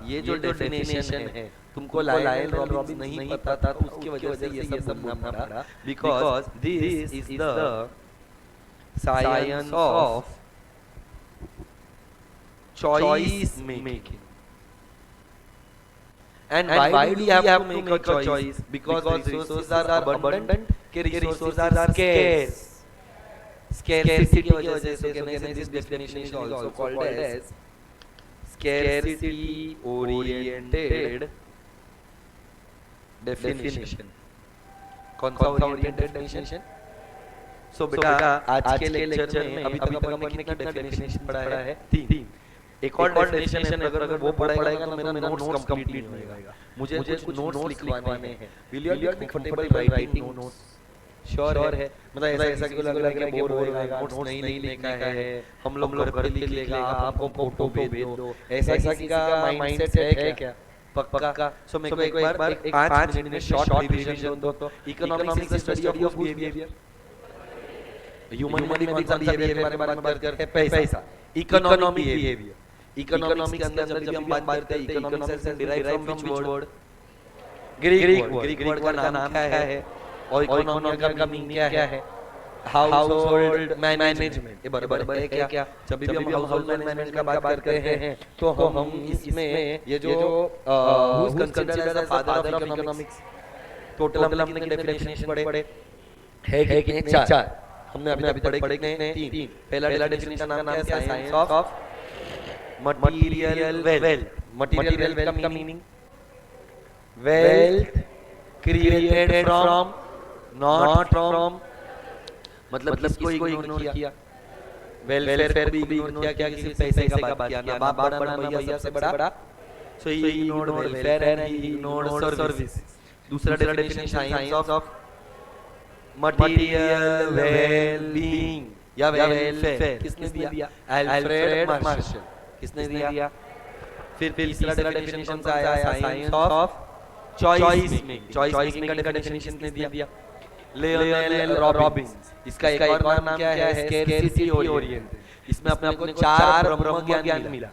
ये जो डेफिनेशन है तुमको लायन रॉबिन्स नहीं पता था, तो उसकी वजह से ये सब बोलना पड़ा, because this is the science of choice making. And why do we have to make a choice? Because resources are abundant, resources are scarce. Scarcity की वजह से कहने से this definition is also called as scarcity oriented definition. कौन सा oriented definition? So बेटा आज के लेक्चर में अभी तक अपन ने कितना डेफिनेशन पढ़ा है? 3। एक और डेफिनेशन है, अगर वो पढ़ाएगा तो मेरा नोट्स कंप्लीट नहीं होगा। मुझे कुछ नोट्स लिखवाने हैं। Will you be comfortable writing notes? Sure है? मतलब ऐसा कि लग रहा है कि बोर हो जाएगा, नोट्स नहीं लिखा है, हम लोग घर पे लिख लेगा, आपको फोटो भेज दो, ऐसा किसी का माइंडसेट है क्या? पक्का। सो मेरे को एक बार 5 मिनट में शॉर्ट रिवीजन दो। तो economics is the study of behaviour. Human body कौन सा बिहेवियर के बारे में बात करते हैं? पैसा। Economic behaviour. इकोनॉमिक्स के अंदर जब भी हम बात करते हैं, इकोनॉमिक्स से derive from which word? Greek word का नाम क्या है और इकोनॉमी का मीनिंग क्या है? Household management. ये बराबर है क्या? जब भी हम हाउसहोल्ड मैनेजमेंट का बात करते हैं तो हम इसमें ये जो who is considered as the father of economics, total हमने डेफिनेशन पढ़े है कि 4 हमने अभी पढ़े कितने? 3। पहला डेफिनेशन का नाम क्या है? Science of material wealth. Material wealth का meaning wealth created from, not from, मतलब किसको इग्नोर किया? वेलफेयर भी इग्नोर किया, किसी पैसे का बात किया ना, बाप बड़ा ना भैया सबसे बड़ा। So he ignored welfare and he ignored service. दूसरा definition science of material well-being या वेलफेयर किसने दिया? Alfred Marshall. किसने दिया? फिर तीसरा डेफिनेशन कौन सा आया? Science of choice making. Choice making का डेफिनेशन किसने दिया? Lionel Robbins. इसका एक और नाम क्या है? Scarcity oriented. इसमें अपने को 4 ब्रह्म ज्ञान मिला।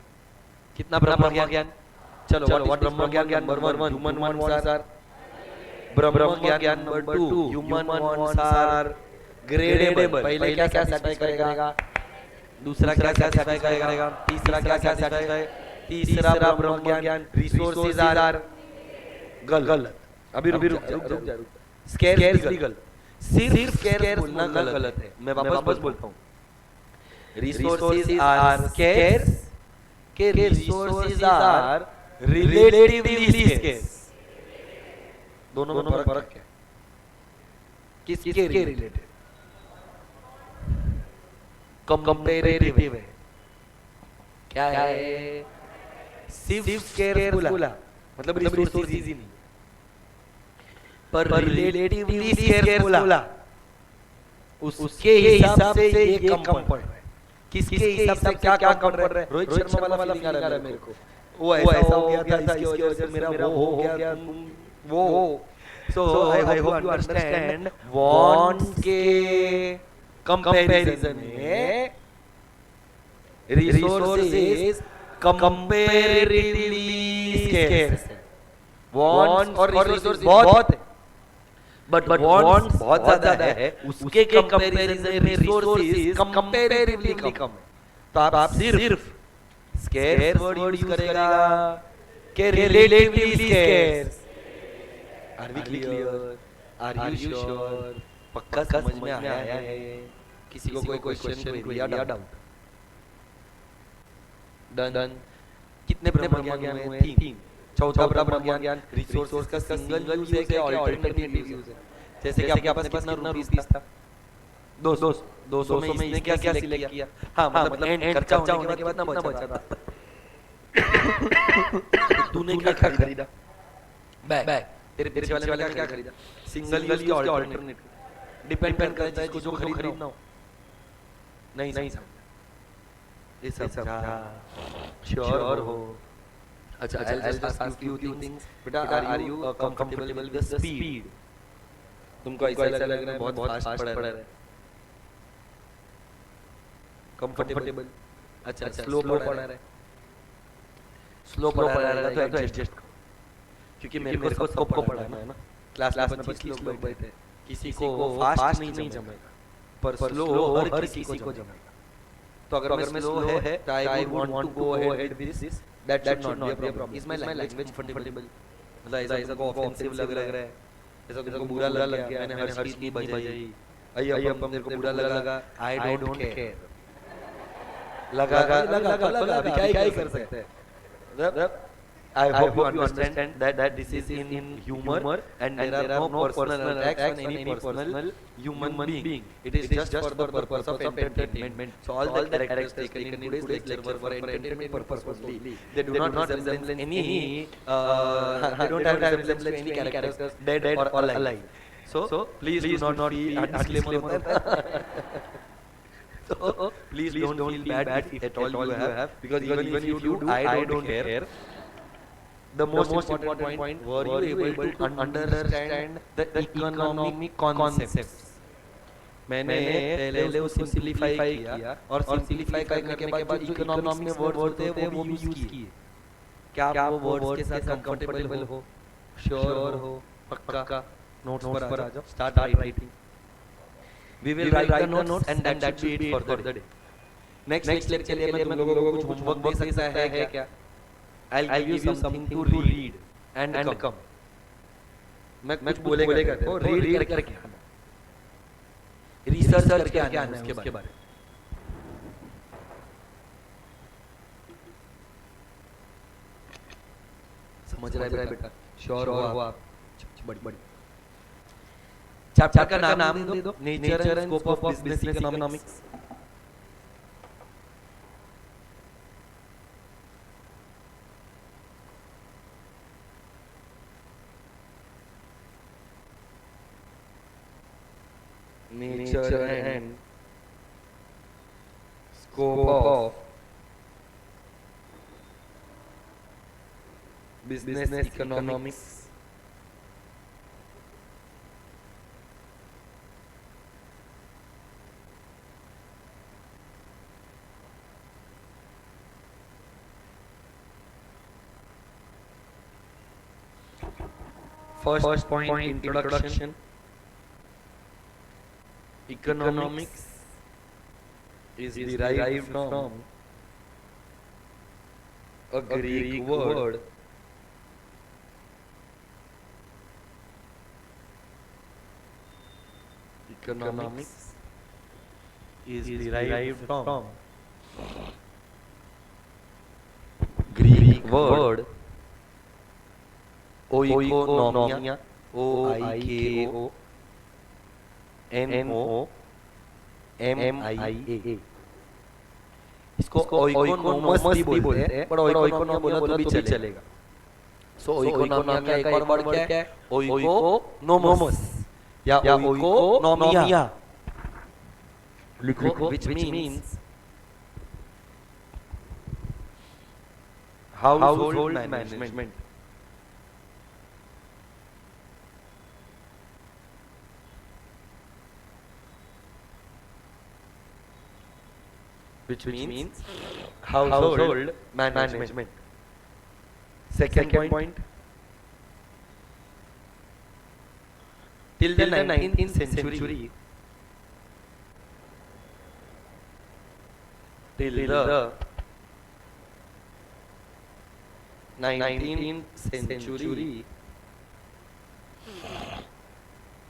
कितना ब्रह्म ज्ञान? चलो व्हाट इज ब्रह्म ज्ञान? नंबर 1 ह्यूमन वांट्स आर ब्रह्म ज्ञान। Number 2 human wants are gradable. पहले क्या सैटिस्फाई करेगा? दूसरा क्या सैटिस्फाई करेगा? तीसरा क्या सैटिस्फाई? तीसरा ब्रह्म ज्ञान रिसोर्सेज आर गलत। अभी रुक जा। स्कैर्स भी गलत। सिर्फ स्कैर्स बोलना गलत है। मैं वापस बोलता हूँ, रिसोर्सेज आर स्कैर्स के रिसोर्सेज आर रिलेटिवली स्कैर्स। दोनों में फर्क क्या है? किसके रिलेटेड? कंपैरेटिव है। क्या है? सिर्फ स्कैर्स बोला मतलब रिसोर्सेज इजी नहीं, पर रिलेटिवली स्कैर्स बोला उसके हिसाब से ये कम पड़ रहा है। किसके हिसाब से क्या कम पड़ रहा है? रोहित शर्मा वाला फीलिंग आ रहा है मेरे को। वो ऐसा हो गया था, इसकी वजह से मेरा वो हो गया, वो। So I hope you understand wants के comparison में resources comparatively scarce है। wants और resources बहुत है, but wants बहुत ज़्यादा है, उसके comparison में resources comparatively कम है। तो आप सिर्फ scarce word use करेगा के relatively scarce। Are we clear? Are you sure? पक्का समझ में आया है? किसी को कोई क्वेश्चन या डाउट? डन। कितने ब्रह्म ज्ञान हुए? 3। चौथा ब्रह्म ज्ञान रिसोर्स का सिंगल यूज है क्या ऑल्टरनेटिव यूज है? जैसे कि आपके पास कितना रुपीस था? 200 में इसने क्या सिलेक्ट किया? हाँ मतलब एंड खर्चा होने के बाद कितना बचा था? तूने क्या खरीदा? बैग। तेरे पीछे वाले ने क्या खरीदा? सिंगल यूज के ऑल्टरनेटिव। डिपेंड करता है जिसको जो खरीदना हो। नहीं समझा? ये समझा? श्योर हो? अच्छा, I'll just ask you few things. बेटा, are you comfortable with the speed? तुमको ऐसा लग रहा है बहुत फास्ट पढ़ रहा है? कंफर्टेबल? अच्छा, स्लो पढ़ रहा है? स्लो पढ़ रहा है तो एडजस्ट करो, क्योंकि मेरे को सबको पढ़ाना है ना। क्लास में 25 लोग बैठे, किसी को फास्ट नहीं जमेगा, पर स्लो हर किसी को जमेगा। तो अगर मैं स्लो है तो I would want to go ahead with this, that should not be a problem. Is my language comfortable? मतलब ऐसा को ऑफेंसिव लग रहा है, ऐसा तुमको बुरा लग गया, मैंने हर चीज की बजाई अब मेरे को बुरा लगा, आई डोंट केयर, लगा अभी क्या ही कर सकते हैं। I hope you understand that this is in humor and there are no personal attacks on any personal human being. It is just for the purpose of entertainment. So all the characters taken in today's lecture were for entertainment purpose only. They do not resemble any they don't have resemblance to any characters dead or alive. So please do not feel disclaimer. So please don't feel bad if at all you have, because even if you do, I don't care. The most important point, were you able to understand the economic concepts? मैंने पहले उसको simplify किया और simplify करने के बाद जो economics में वर्ड्स होते हैं वो भी यूज किए। क्या आप वो वर्ड्स के साथ कंफर्टेबल हो? श्योर हो? पक्का? नोट्स पर आ जाओ, start writing. We will write the notes and that should be it for the day. Next lecture के लिए मैं तुम लोगों को कुछ होमवर्क दे सकता है क्या? I'll give you something to read and come. मैं कुछ बोलेगा देखो, read करके आना, research करके आना है उसके बारे में। समझ रहा है बेटा? श्योर हो आप? बड़ी चैप्टर का नाम दे दो, nature and scope of business economics. nature and scope of business economics. First point, introduction. Economics is derived from a Greek word economics is derived from Greek word oikonomia, OIKONOMIA. इसको ओइकोनोमस भी बोलते हैं, पर ओइकोनोमिया बोला तो भी चलेगा. सो ओइकोनोमिया का एक और वर्ड क्या है? ओइकोनोमस या ओइकोनोमिया लिखो, which means household management. Which means household management. Second point. Till the 19th century,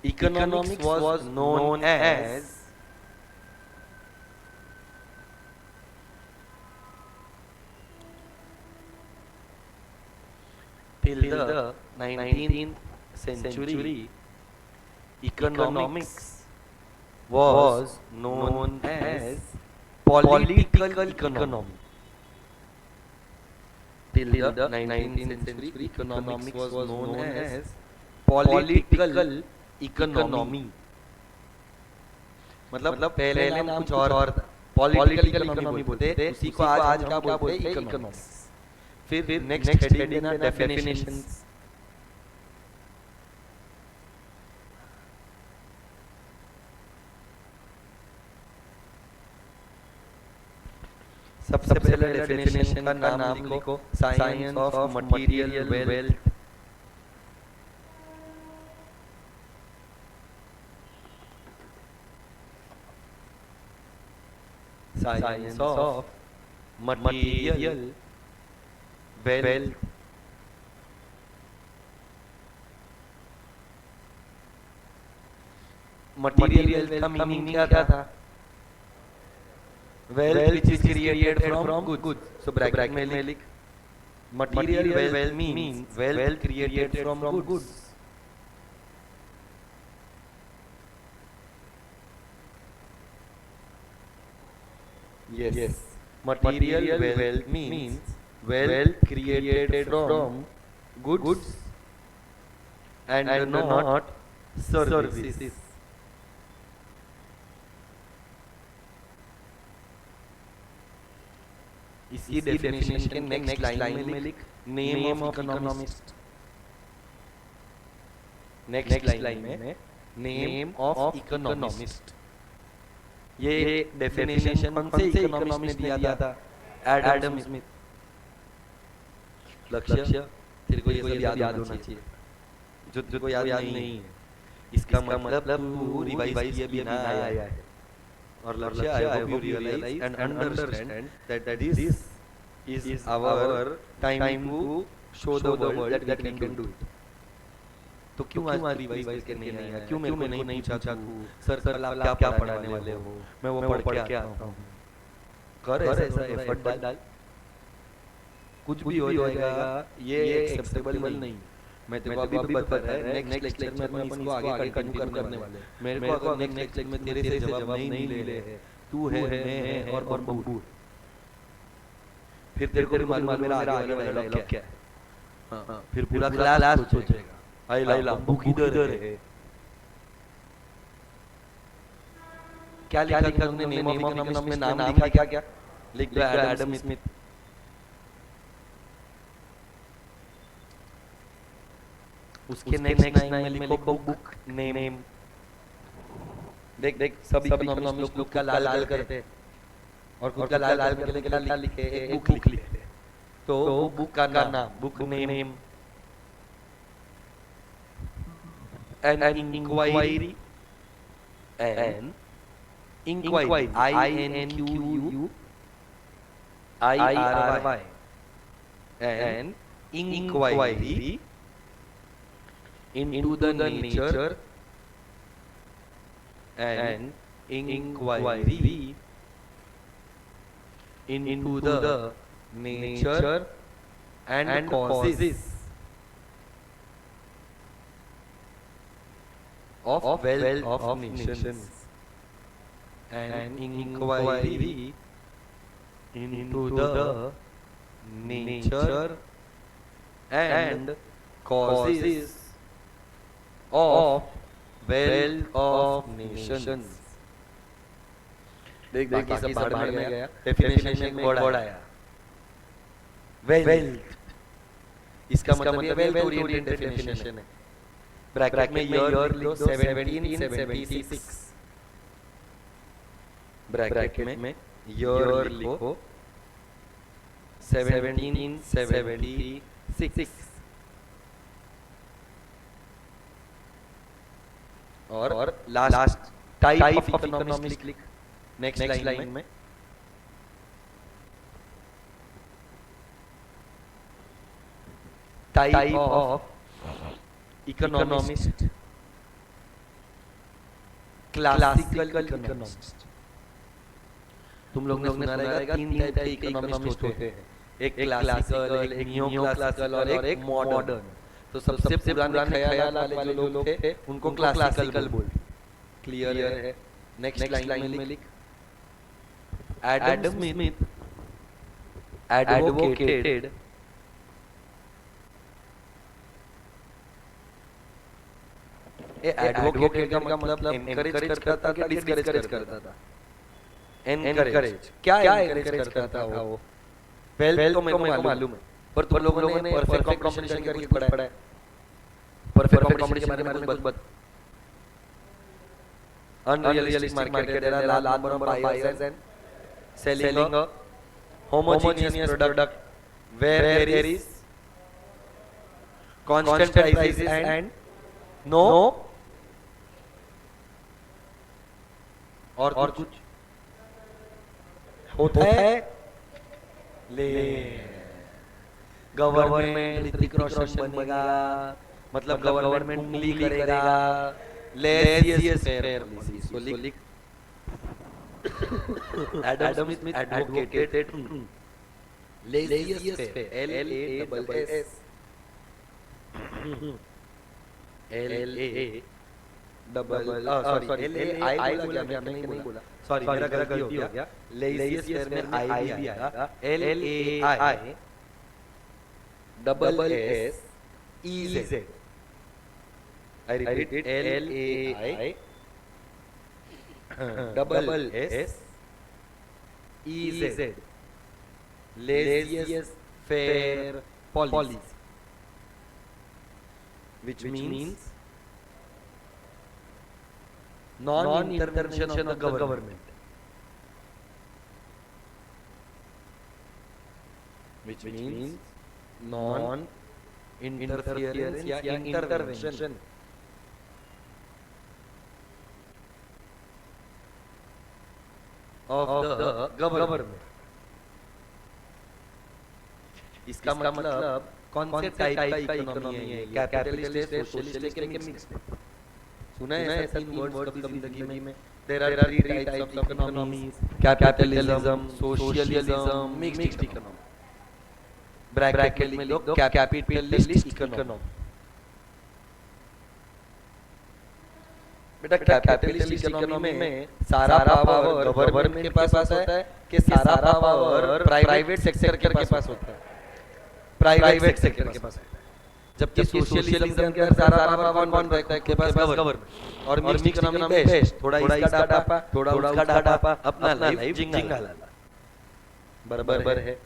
economics was known as till the 19th century, economics was known as political economy. Till the 19th century, economics was known as political economy. मतलब पहले नाम कुछ और था, political economy बोलते, उसी को आज क्या बोलते हैं? इकोनॉमिक्स. फिर नेक्स्ट हेडिंग ना डेफिनेशंस. सबसे पहले डेफिनेशन का नाम लिखो, science of material wealth. Science of material wealth. Material wealth का मीनिंग क्या था? Wealth which is created from goods. So bracket में लिख, material wealth means wealth created from goods. Yes. Material wealth means wealth created from goods and not services. इसी definition के next line में लिख, name of economist. Next line में name of economist. ये definition कौन से इकोनॉमिस्ट ने दिया था? Adam Smith. लक्ष्य, तेरे को ये सब याद होना चाहिए, जो तेरे को याद नहीं है. इसका मतलब तू रिवाइज किए बिना आया है. और लक्ष्य, I hope you realize and understand that this is our time to show the world that we can do it. तो क्यों आज रिवाइज करके नहीं आया? क्यों मेरे को नहीं पूछा सर कल आप क्या पढ़ाने वाले हो? मैं वो पढ़ के आता हूँ. कर ऐसा एफर्ट डाल, कुछ भी हो जाएगा. ये एक्सेप्टेबल नहीं. मैं तेरे को अभी बता रहा है, नेक्स्ट लेक्चर में अपन इसको आगे कंटिन्यू करने वाले. मेरे को अगर नेक्स्ट लेक्चर में तेरे से जवाब नहीं ले है, तू है, मैं है और बब्बू, फिर तेरे को मालूम मेरा आगे वाला डायलॉग क्या है. हाँ, फिर पूरा क्लास सोचेगा आई ला बब्बू किधर है. क्या लिखा तुमने नेम ऑफ इकोनॉमिस्ट में नाम लिखा क्या? लिख दो एडम स्मिथ। उसके नेक्स्ट लाइन में लिखो बुक नेम। देख सभी इकोनॉमिस्ट लोग का लाल करते हैं और खुद का लाल करने के लिए लिखे एक बुक लिखते हैं। तो बुक का नाम book name an inquiry INQUIRY an inquiry into the nature and inquiry into the nature and causes of wealth of nations, and inquiry into the nature and causes of wealth of nations। देख बाकी सब बाहर में गया, definition में word आया wealth. इसका मतलब ये वेल्थ ओरिएंटेड डेफिनेशन है। ब्रैकेट में ईयर लिख दो 1776। ब्रैकेट में ईयर लिखो 1776 और लास्ट टाइप ऑफ इकोनॉमिस्ट लिख नेक्स्ट लाइन में। Type of economist classical economist. तुम लोग ने सुना रहेगा तीन टाइप के इकोनॉमिस्ट होते हैं, एक क्लासिकल, एक नियो क्लासिकल और एक मॉडर्न। तो सबसे पुराने ख्याल वाले जो लोग थे उनको क्लासिकल बोलते। क्लियर है? नेक्स्ट लाइन में लिख एडम स्मिथ एडवोकेटेड एडवोकेट का मतलब एनकरेज करता था कि डिस्करेज करता था? एनकरेज। क्या एनकरेज करता था वो? वेल तो मेरे को मालूम है, पर तुम लोगों ने परफेक्ट कॉम्बिनेशन करके पढ़ा है। परफेक्ट कॉम्बिनेशन के बारे में कुछ unrealistic market there are large number of buyers and selling a homogeneous product where there is constant prices and no और कुछ होता है ले गवर्नमेंट ऋतिक रोशन बनेगा, मतलब गवर्नमेंट उंगली करेगा। लेजियस फेयर पॉलिसी। सो लिख Adam Smith advocated laissez faire LASS LAI बोला क्या? मैंने नहीं बोला, सॉरी मेरा गलती हो गया। लेजियस फेयर में आई भी आएगा, LAI SSEZ। I repeat it, LAI SSEZ Laziest Fair Policy, which means non-intervention of the government, which means non-interference या intervention of the government। इसका मतलब कौन से टाइप का इकोनॉमी है? कैपिटलिस्ट है, सोशलिस्ट है, मिक्स्ड है? सुना है ऐसा तीन वर्ड्स कभी जिंदगी में? There are three types of economies, capitalism, socialism, mixed economy. Bracket में लिख दो कैपिटलिस्ट इकोनॉमी। बेटा कैपिटलिस्ट इकोनॉमी में सारा पावर गवर्नमेंट के पास होता है कि सारा पावर प्राइवेट सेक्टर के पास होता है? प्राइवेट सेक्टर के पास होता है। जबकि सोशलिज्म के अंदर सारा पावर कौन रखता है, के पास गवर्नमेंट, और मिक्स्ड इकोनॉमी बेस्ट, थोड़ा इसका डाटा थोड़ा उसका डाटा, अपना लाइफ जिंगाला। बराबर है,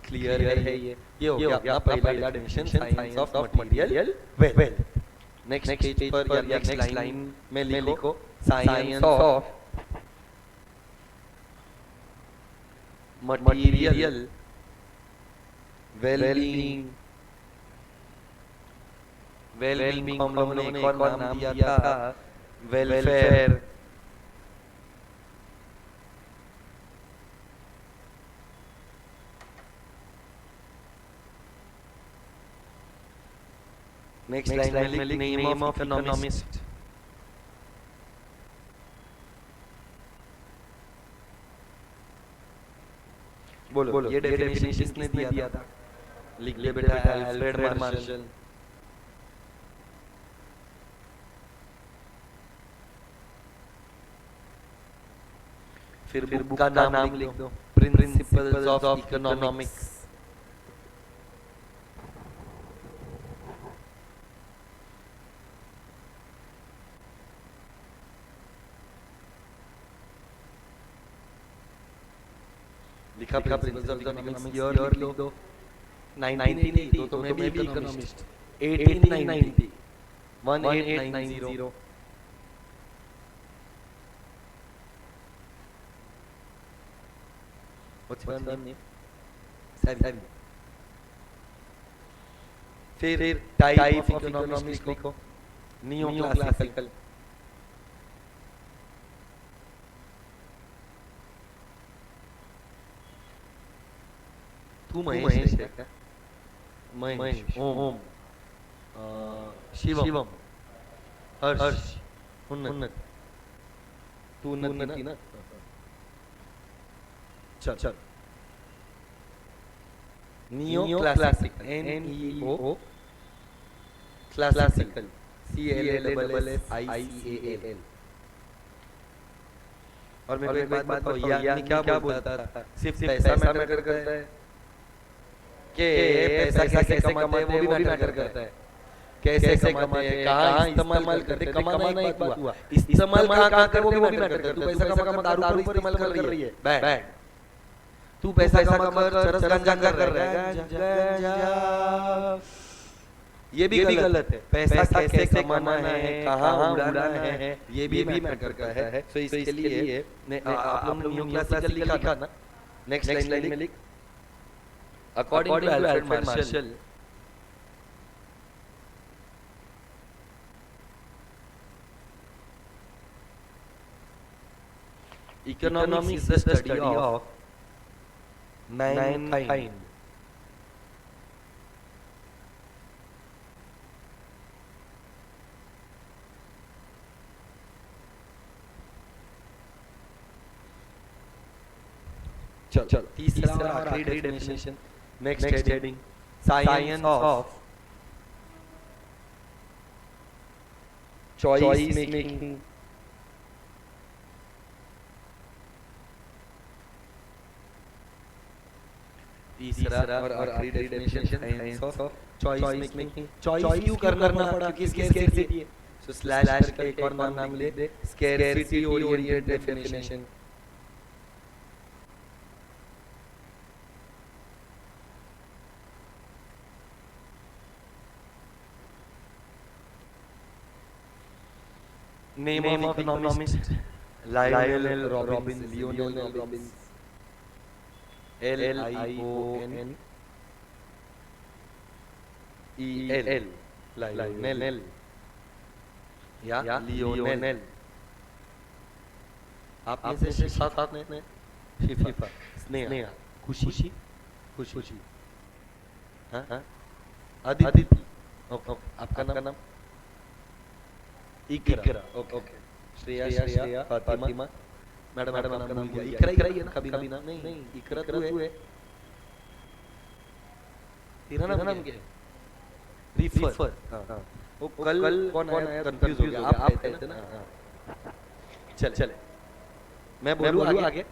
क्लियर है ये हो गया अपना पहला definition science of material wealth. Next page पर या नेक्स्ट लाइन में लिखो science of material wellbeing. Wellbeing हम लोगों ने एक और नाम दिया था वेलफेयर। नेक्स्ट लाइन में लिख नेम ऑफ इकोनॉमिस्ट। बोलो ये डेफिनेशन किसने दिया था? लिख ले बेटा, अल्फ्रेड मार्शल। फिर बुक का नाम लिख दो, प्रिंसिपल्स ऑफ इकोनॉमिक्स। लिखा प्रिंसिपल्स ऑफ इकोनॉमिक्स, ईयर लिख दो 1980, तो मैं भी economist 1890 1890। What's your name? Seven. फिर टाइप ऑफ इकोनॉमिक्स लिखो, नियो क्लासिकल। तू महेश है क्या? महेश, ओम, शिवम, हर्ष, उन्नत। तू उन्नति ना? चल neo classical, NEO classical, CLASSICAL। और मेरे को एक बात बताओ, ये आदमी क्या बोलता था? सिर्फ पैसा मैटर करता है कि पैसा कैसे कमाते हैं वो भी मैटर करता है। कैसे कमाते हैं, कहाँ इस्तेमाल करते, कमाना एक बात हुआ, इस्तेमाल कहाँ करते हैं वो भी मैटर करता है। तू पैसा कमा दारू पर इस्तेमाल कर रही है, बैड। तू पैसा कमा कर चरस गांजा कर रहा है, ये भी गलत है। पैसा कैसे कमाना है, कहाँ उड़ाना है, ये भी मैटर करता है। तो इसके लिए आप लोग न्यू क्लासिकल लिखा ना, नेक्स्ट लाइन में लिख according to Alfred Marshall economics is the study of mankind. चलो तीसरा आखिरी definition, next heading science of choice making. तीसरा और आखिरी definition science of choice making. Choice क्यों करना पड़ा? क्योंकि स्कैरसिटी है। सो स्लैश करके एक और नाम ले दे, scarcity oriented definition. Name of economist Lionel Robbins, Lionel Robbins, LIONEL, Lionel या लियोनेल। आप में से साथ में शिफा, स्नेहा, खुशी, खुशी, हाँ, अदिति, ओके, आपका नाम इकरा, ओके, श्रेया, फातिमा, मैडम का नाम भूल गया। इकरा ही है ना? कभी नाम नहीं, इकरा तू है। तेरा नाम क्या है? रिफर। हाँ, वो कल कौन आया? कंफ्यूज हो गया, आप कहते ना। चले मैं बोलूँ आगे।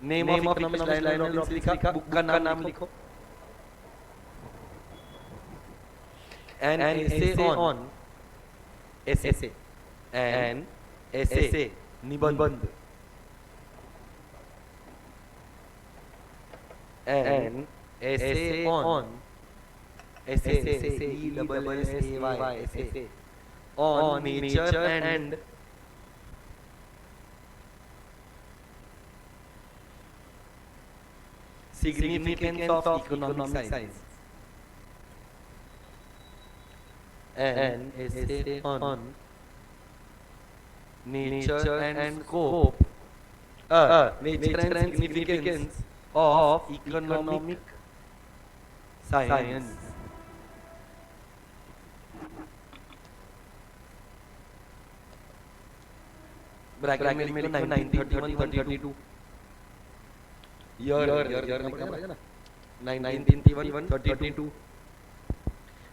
नेम ऑफ इकोनॉमिक्स लायोनेल लिखा, बुक का नाम लिखो। an essay on essay an essay निबंध an essay on essay essay on nature and significance of economic science. An essay on nature and scope, nature and significance of economic science. Bracket में लिखो 1931-32 year लिखना पड़ेगा ना 1931-32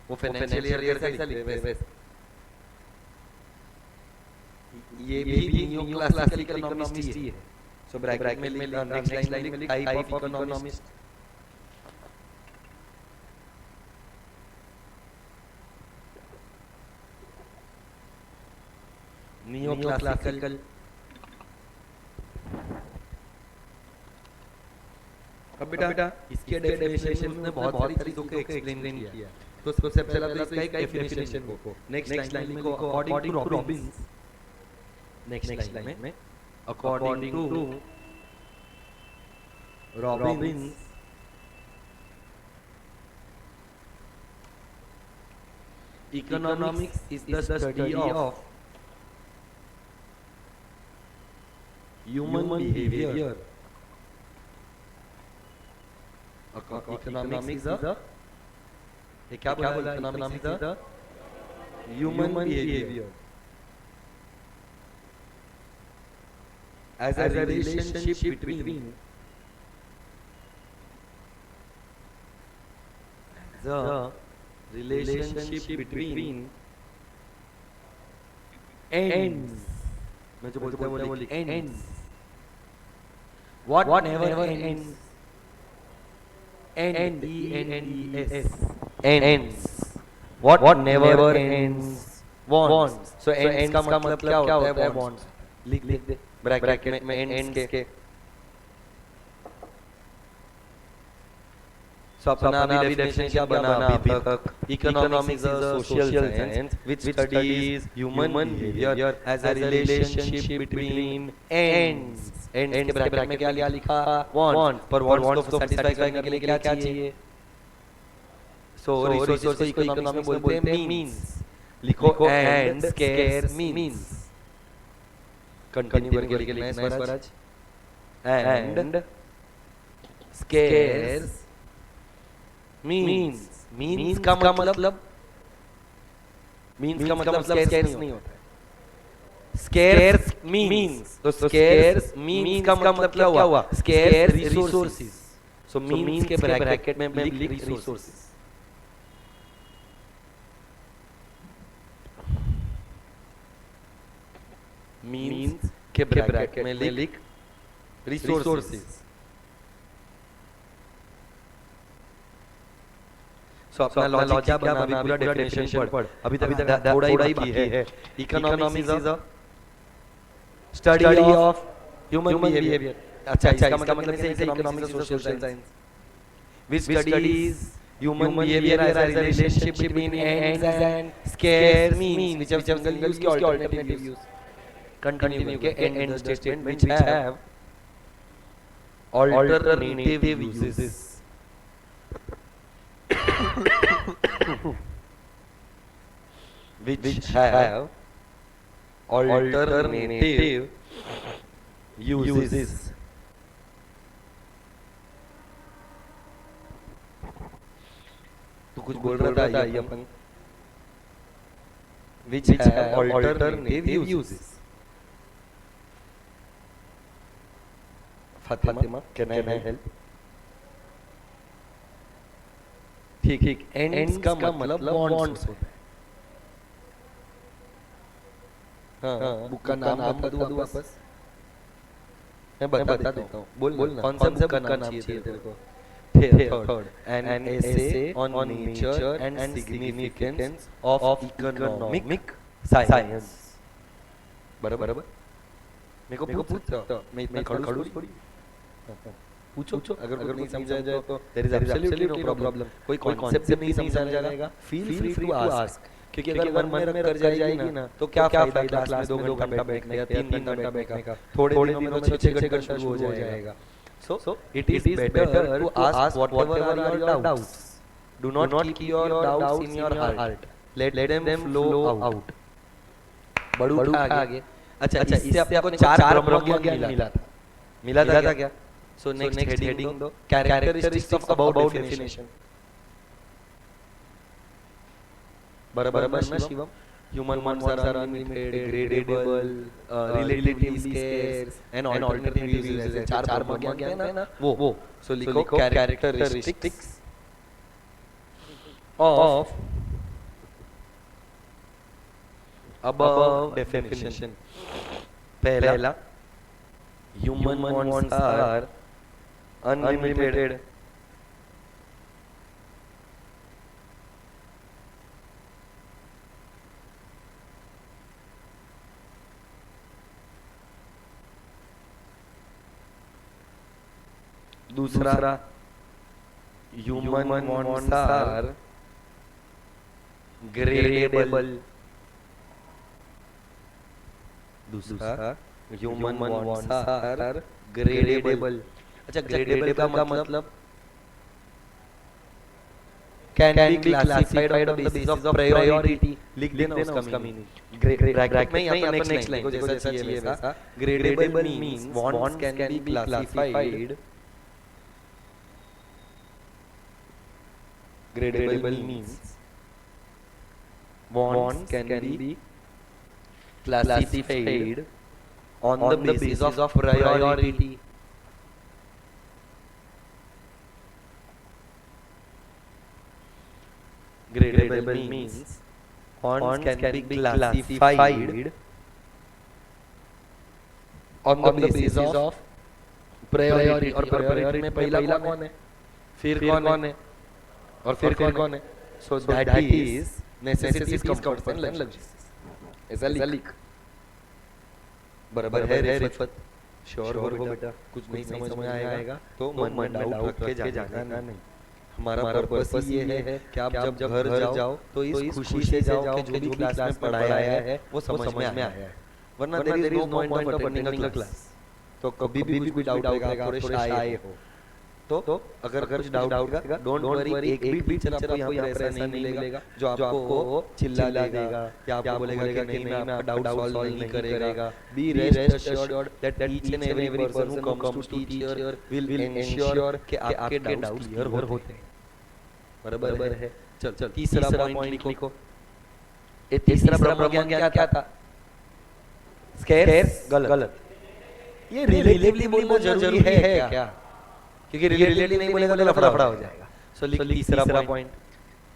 वो financial year कैसा लिखते हैं वैसे ये भी न्यू क्लासिकल इकोनॉमिस्ट ही है सो ब्रैकेट में नेक्स्ट लाइन में लिख type of economist new classical अब बेटा इसके डेफिनेशन में बहुत सारी चीजों को एक्सप्लेन किया तो सबसे पहला तो इसका एक डेफिनेशन को नेक्स्ट लाइन में according to Robbins next line में according to Robbins economics is the study of human behavior. Economics is the क्या बोला economics is the human behavior as a relationship between the relationship between ends मैं जो बोलता हूँ वो ends what never ends ends what never ends wants so ends का मतलब क्या होता है wants लिख दे ब्रैकेट में ends के so अपना अभी डेफिनेशन क्या बना अभी तक economics is a social science which studies human behaviour as a relationship between ends के ब्रैकेट में क्या लिखा वांट पर वांट्स को सैटिस्फाई करने के लिए क्या चाहिए सो रिसोर्स को इकोनॉमिक्स में बोलते हैं मींस लिखो एंड स्केर्स मींस कंटिन्यू करके लिखना है स्वराज एंड स्केर्स मींस का मतलब स्केर्स नहीं होता है स्केर्स मींस तो स्केर्स मींस का मतलब क्या हुआ स्केर्स रिसोर्सेज सो मींस के ब्रैकेट में लिख रिसोर्सेज मींस के ब्रैकेट में लिख रिसोर्सेज सो अपना लॉजिक क्या बना अभी पूरा डेफिनेशन पढ़ अभी तक थोड़ा ही बाकी है economics is a study of human behaviour अच्छा इसका मतलब है economics is a social science which studies human behaviour as a relationship between ends and scarce means which have single use के अल्टरनेटिव यूज कंटिन्यू के and statement which have alternative uses which have alternative uses. तो कुछ बोल रहा था ये अपन which have alternative uses. Fatima can I help? ठीक ends का मतलब वांट्स होता है हाँ बुक का नाम बता दूं वापस मैं बता देता हूँ बोल कौन सा बुक का नाम चाहिए तेरे को third, an essay on nature and significance of economic science. बराबर मेरे को पूछ सकते हो, मैं इतना खड़ूस थोड़ी। पूछो अगर कुछ नहीं समझा जाए तो there is absolutely no problem. कोई कॉन्सेप्ट नहीं समझा जाएगा, फील फ्री टू आस्क, क्योंकि अगर मन में रख कर जाएगी ना तो क्या फायदा क्लास में 2 घंटा बैठने का, 3 घंटा बैठने का, थोड़े दिनों में तो 6 घंटा शुरू हो जाएगा। So it is better to ask whatever are your doubts. Do not keep your doubts in your heart. Let them flow out. बढ़ू आगे। अच्छा इससे आपको 4 ब्रह्म ज्ञान मिला था क्या? So next heading दो, characteristics of about definition. बराबर ना Shivam? Human ones are unlimited, gradable, relatively scarce, and alternative uses. 4 ब्रह्म ज्ञान है ना वो। So लिखो characteristics of above definition. पहला, human wants are unlimited. दूसरा, human wants are gradable. दूसरा, human wants are gradable. अच्छा gradable का मतलब can be classified on the basis of priority. लिख देना उसका मीनिंग ब्रैकेट में या तो नेक्स्ट लाइन को जैसा चाहिए वैसा। gradable means wants can be classified. Gradable means wants can be classified on the basis of priority. Gradable means wants can be classified on the basis of priority. और priority में पहला कौन है, फिर कौन है और फिर कौन है? So that is necessities, comforts and luxuries. ऐसा लिख। बराबर है रिफत? श्योर हो बेटा, कुछ नहीं समझ में आएगा तो मन में डाउट रख के जाना नहीं। हमारा पर्पस ये है कि आप जब घर जाओ तो इस खुशी से जाओ कि जो भी क्लास में पढ़ाया है वो समझ में आया है, वरना there is no point of attending a class. तो कभी भी कोई डाउट आएगा, थोड़े शाय हो तो अगर कुछ डाउट आएगा डोंट वरी, एक भी टीचर आपको यहाँ पर ऐसा नहीं मिलेगा जो आपको चिल्ला देगा या आपको बोलेगा कि नहीं मैं आपका डाउट सॉल्व नहीं करेगा। Be rest assured that each and every person who comes to teach here will ensure कि आपके डाउट्स क्लियर होते हैं। बराबर है? चल तीसरा पॉइंट लिखो। ये तीसरा ब्रह्म ज्ञान क्या था? स्केर्स गलत। ये रिलेटिवली बोलना जरूरी है क्या? क्योंकि रिलेटिवली नहीं बोलेगा तो लफड़ा हो जाएगा। सो लिख तीसरा point,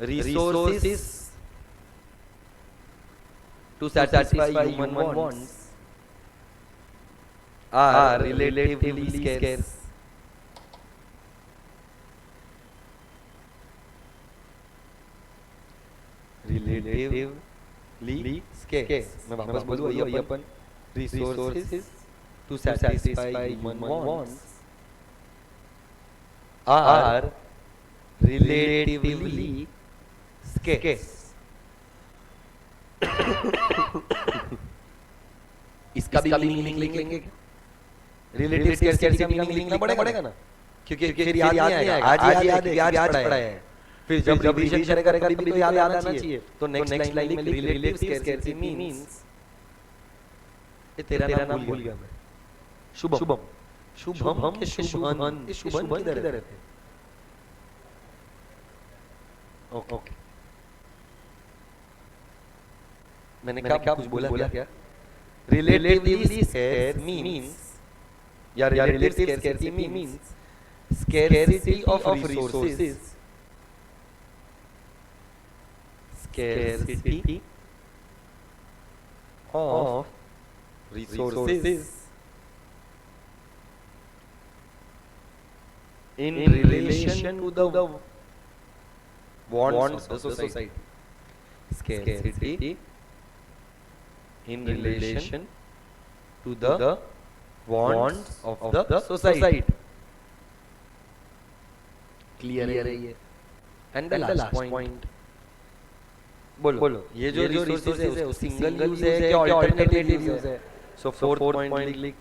resources to satisfy human wants are relatively scarce. Relatively scarce. मैं वापस बोलूं, ये अपन resources to satisfy human wants are relatively scarce. इसका भी मीनिंग लिख लेंगे क्या? रिलेटिव स्केर्सिटी का मीनिंग लिखना पड़ेगा ना, क्योंकि फिर याद नहीं आएगा। आज पढ़ाया है, फिर जब रिवीजन करेगा तभी तो याद आना चाहिए। तो नेक्स्ट लाइन में लिख रिलेटिव स्केर्सिटी मींस, ये तेरा नाम भूल गया मैं, शुभम के शुभन किधर रहते? ओके, मैंने क्या कुछ बोला क्या? रिलेटिवली स्केर्स मींस या relative scarcity means scarcity of resources. Scarcity of resources in relation to the wants of the society. Scarcity in relation to the wants of the society. Clear है ये? And the last point. बोलो ये जो resources है वो single use है क्या alternative use है? सो फोर्थ पॉइंट लिख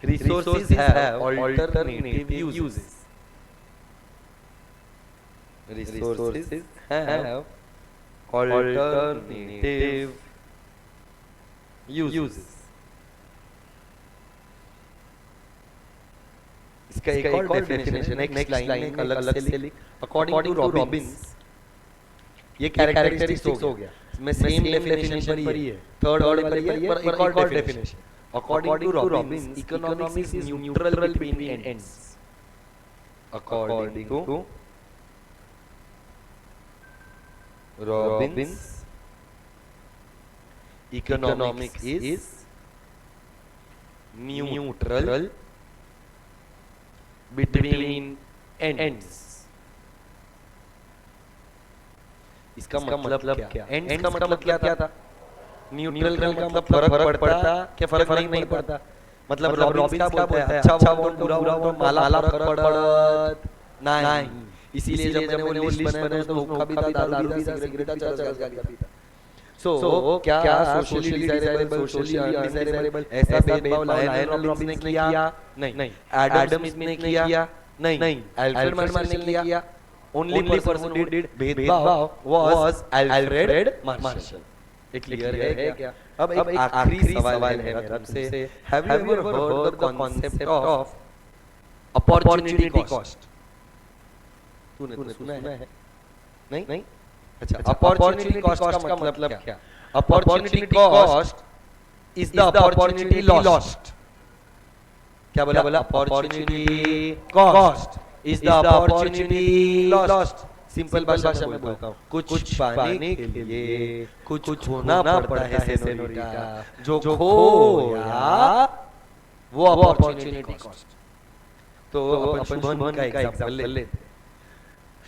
resources have alternative uses. Resources have alternative uses. इसका एक और डेफिनेशन है, नेक्स्ट लाइन में अलग से लिख। अकॉर्डिंग टू रॉबिन्स, ये कैरेक्टरिस्टिक्स हो गया, मैं सेम डेफिनेशन पर ही है, थर्ड वाले पर ही है, पर एक और definition. According to Robbins, economics is neutral between ends. According to Robbins, economics is neutral between ends. इसका मतलब क्या? ends का मतलब क्या था? न्यूट्रल का मतलब फर्क पड़ता क्या फर्क नहीं पड़ता? मतलब रॉबिन्स क्या बोलता है, अच्छा वो बुरा वो माला फर्क पड़त नहीं। इसीलिए जब मैंने वो लिस्ट बनाया तो हुक्का भी था, दारू भी था, सिगरेट भी था, चरस भी था। सो क्या सोशली डिजायरेबल, सोशली अनडिजायरेबल ऐसा भेदभाव लायन रॉबिन्स ने किया? नहीं। एडम स्मिथ ने किया? नहीं। अल्फ्रेड मार्शल ने किया? ओनली पर्सन हु डिड भेदभाव वाज अल्फ्रेड मार्शल। एक क्लियर है क्या? अब एक आखिरी सवाल है मेरा तुमसे, have you ever heard the concept of opportunity cost? तूने सुना है? नहीं। अच्छा, अपॉर्चुनिटी कॉस्ट का मतलब क्या? Opportunity cost is the opportunity lost. क्या बोला? Opportunity cost is the opportunity lost. Simple भाषा में बोलता हूँ, कुछ पाने के लिए कुछ खोना पड़ता है सेनोरिटा, जो खोया वो अपॉर्चुनिटी कॉस्ट। तो अपन शुभन का एग्जांपल लेते हैं।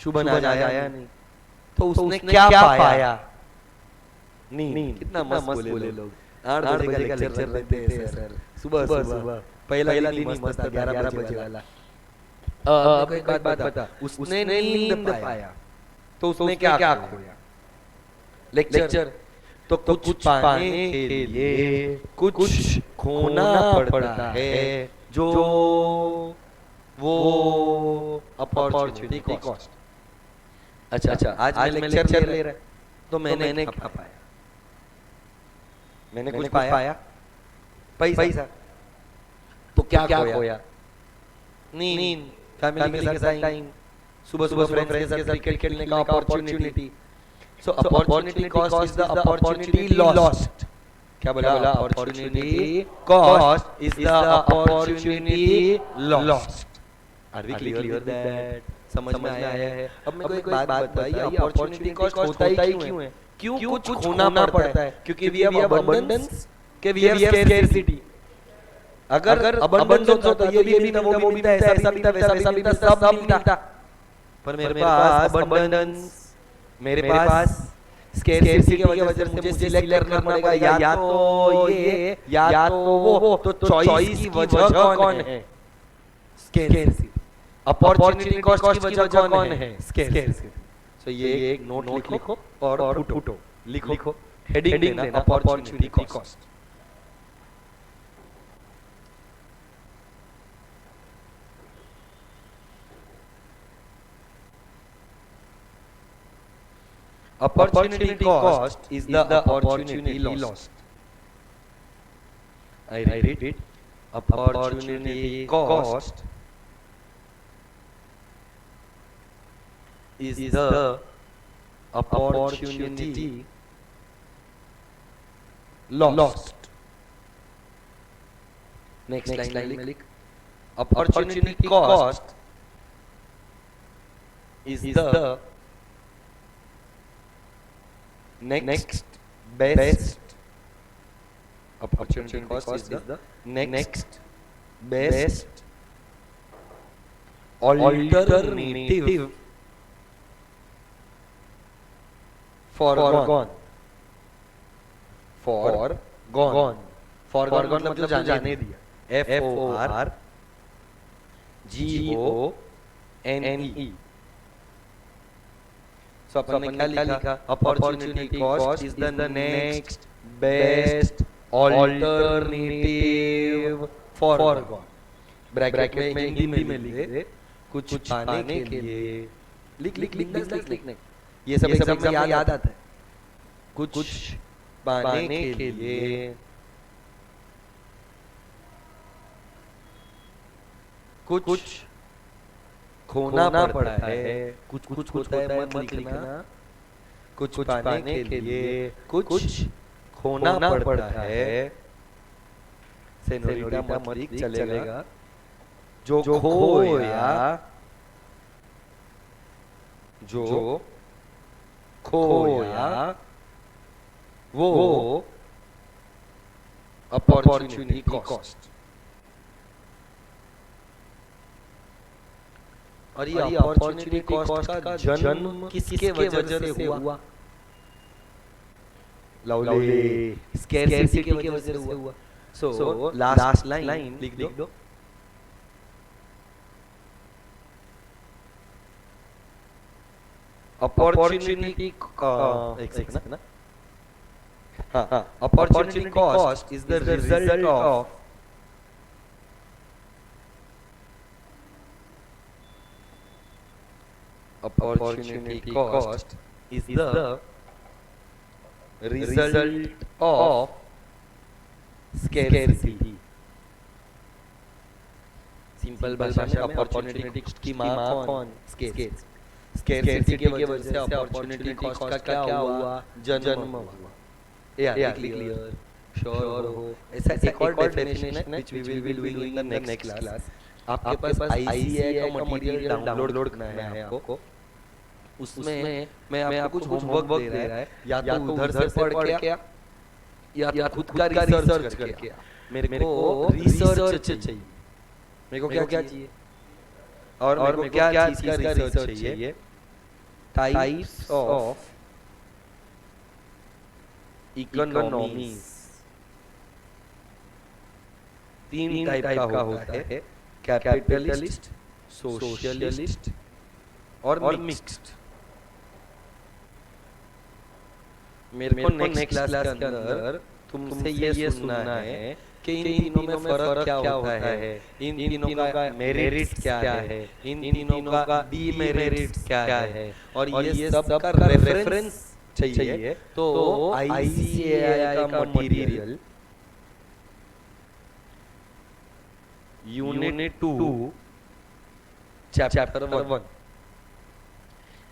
शुभन आज आया नहीं तो उसने क्या पाया? नींद। कितना मस्त बोले लोग। 8 बजे का लेक्चर रहते हैं सर, सुबह पहला दिन ही मस्त 11 बजे वाला। अब एक बात बता, उसने नींद पाया तो उसने क्या खोया? लेक्चर। तो कुछ पाने के लिए कुछ खोना पड़ता है, जो वो अपॉर्चुनिटी कॉस्ट। अच्छा, आज मैं लेक्चर ले रहा है तो मैंने क्या पाया? मैंने कुछ पाया? पैसा। तो क्या खोया? नींद, फैमिली के साथ टाइम, सुबह फ्रेंड्स के साथ क्रिकेट खेलने का opportunity. So opportunity cost is the opportunity lost. क्या बोला? Opportunity cost is the opportunity lost. Are we clear that? समझ में आया है? अब मैं कोई बात बताइए, अपॉर्चुनिटी कॉस्ट होता ही क्यों है? क्यों कुछ खोना पड़ता है? क्योंकि वी हैव अबंडेंस, के वी हैव स्कैर्सिटी। अगर अबंडेंस होता तो ये भी मिलता, वो भी मिलता, ऐसा भी था, वैसा भी था, सब मिलता। पर मेरे पास अबंडेंस, मेरे पास स्कैर्सिटी की वजह से मुझे सिलेक्ट करना पड़ेगा, या तो ये या तो वो। तो चॉइस की वजह कौन है? स्कैर्सिटी। अपॉर्चुनिटी कॉस्ट की वजह कौन है? स्कैर्सिटी। सो ये एक नोट लिखो और फुटो लिखो, हेडिंग देना opportunity cost. Opportunity cost is the opportunity lost. I repeat, opportunity cost is the opportunity lost. Next line में लिख, opportunity cost is the next best opportunity cost is the next best alternative foregone foregone मतलब जाने दिया FORGONE so अपन ने क्या लिखा opportunity cost is the next best alternative foregone bracket में हिंदी में लिख दे कुछ पाने के लिए लिखने ये सब एग्जाम में याद आता है कुछ पाने के लिए कुछ खोना पड़ता है कुछ होता है मत लिखना कुछ पाने के लिए कुछ खोना पड़ता है सेनोरिटा मत लिख चलेगा जो खोया वो अपॉर्चुनिटी कॉस्ट और ये अपॉर्चुनिटी कॉस्ट का जन्म किसके वजह से हुआ लवली स्कैरसिटी की वजह से हुआ सो लास्ट लाइन लिख दो अपॉर्चुनिटी एक सेकंड ना हाँ opportunity cost is the result of opportunity cost is the result of scarcity simple भाषा में अपॉर्चुनिटी की माँ कौन स्केर्सिटी की वजह से अपॉर्चुनिटी कॉस्ट का क्या हुआ जन्म हुआ या क्लियर श्योर हो ऐसा एक और डेफिनेशन है which we will be doing in the next class आपके पास आईसीएआई का मटेरियल डाउनलोड करना है आपको उसमें मैं आपको कुछ होमवर्क दे रहा है या तो उधर से पढ़ के या खुद का रिसर्च करके मेरे को रिसर्च चाहिए मेरे को क्या चाहिए और मेरे को क्या चीज का रिसर्च चाहिए टाइप्स ऑफ इकोनॉमीज तीन टाइप का होता है कैपिटलिस्ट सोशलिस्ट और मिक्स्ड मेरे को नेक्स्ट क्लास के अंदर तुमसे ये सुनना है कि इन तीनों में फर्क क्या होता है इन तीनों का मेरिट क्या है इन तीनों का डीमेरिट क्या है और ये सब का रेफरेंस चाहिए तो आईसीएआई का मटेरियल यूनिट 2 चैप्टर 1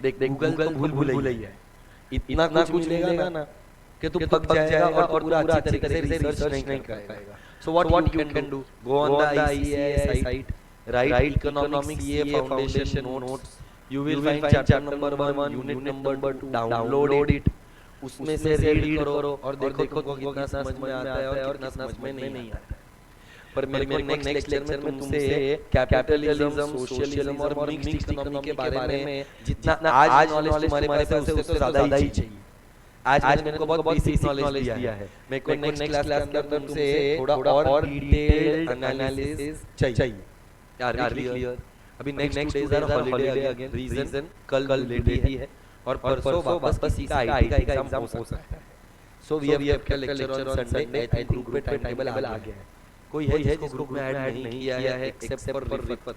देख गूगल तो भूल ही है इतना कुछ मिलेगा ना कि तू पक जाएगा और पूरा अच्छी तरीके से रिसर्च नहीं कर पाएगा so what you can do go on the ICAI site right economics ये foundation notes you will find chapter number 1 unit number 2 download it उसमें से रीड करो और देखो कितना समझ में आता है और कितना समझ में नहीं आता है पर मेरे को नेक्स्ट लेक्चर में तुमसे कैपिटलिज्म सोशलिज्म और मिक्स्ड इकोनॉमी के बारे में जितना आज नॉलेज तुम्हारे पास है उससे ज्यादा ही चाहिए आज मैंने तुमको बहुत बेसिक नॉलेज दिया है मेरे को नेक्स्ट क्लास के अंदर तुमसे थोड़ा और डिटेल्ड एनालिसिस चाहिए यार क्लियर अभी next days are holiday again reason कल हॉलीडे है और परसों वापस का आईटी का एग्जाम हो सकता है so we have kept lecture on Sunday I think group पे टाइम टेबल आ गया है कोई है जिसको ग्रुप में ऐड नहीं किया है एक्सेप्ट फॉर रिफत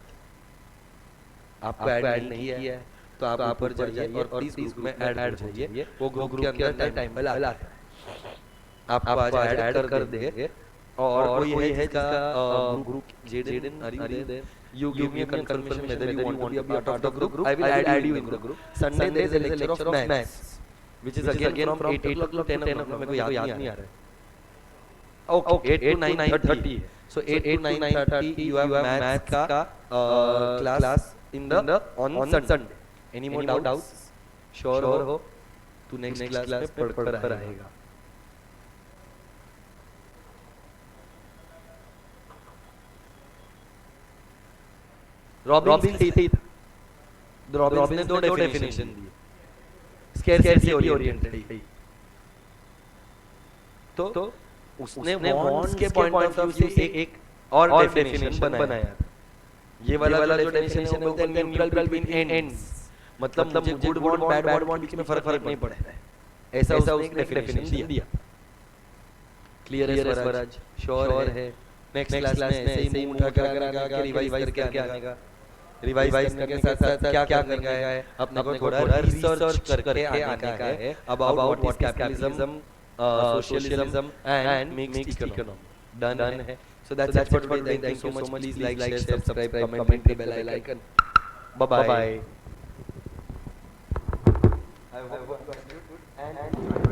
आपको ऐड नहीं किया है तो आप ऊपर जाइए और प्लीज ग्रुप में ऐड जाइए वो ग्रुप के अंदर टाइम टेबल आता है आपको आज ऐड कर देंगे और कोई है जिसका group Jaden are you there you give me a confirmation whether you want to be a part of the group I will add you in the group Sunday there is a lecture of maths which is again from 8 o'clock to 10 o'clock मेरे को याद नहीं आ रहा है okay 8 to 9:30 so 8 to 9:30 you have maths का class in the on Sunday any more doubts sure हो तू next class में पढ़ कर आएगा रॉबिन्स ने दो डेफिनेशन दी, स्कैरसिटी ओरिएंटेड। तो उसने वांट्स के पॉइंट ऑफ व्यू से एक और डेफिनेशन बनाया। ये वाला जो डेफिनेशन है वो बोलते हैं न्यूट्रल बिटवीन एंड्स, मतलब मुझे गुड वांट बैड वांट बीच में फर्क नहीं पड़ता है, ऐसा उसने एक डेफिनेशन दिया। क्लियर है स्वराज? श्योर है? नेक्स्ट क्लास में ऐसे ही मुंह उठा कर आगे रिवाइज करके आने का, रिवाइज करने के साथ साथ क्या करने का है, अपने को थोड़ा रिसर्च करके आने का है about what is capitalism, socialism and mixed economy. Done है? So that's it for today. Thank you so much. Please like, share, subscribe, comment, hit the bell icon. Bye bye. I hope you understood and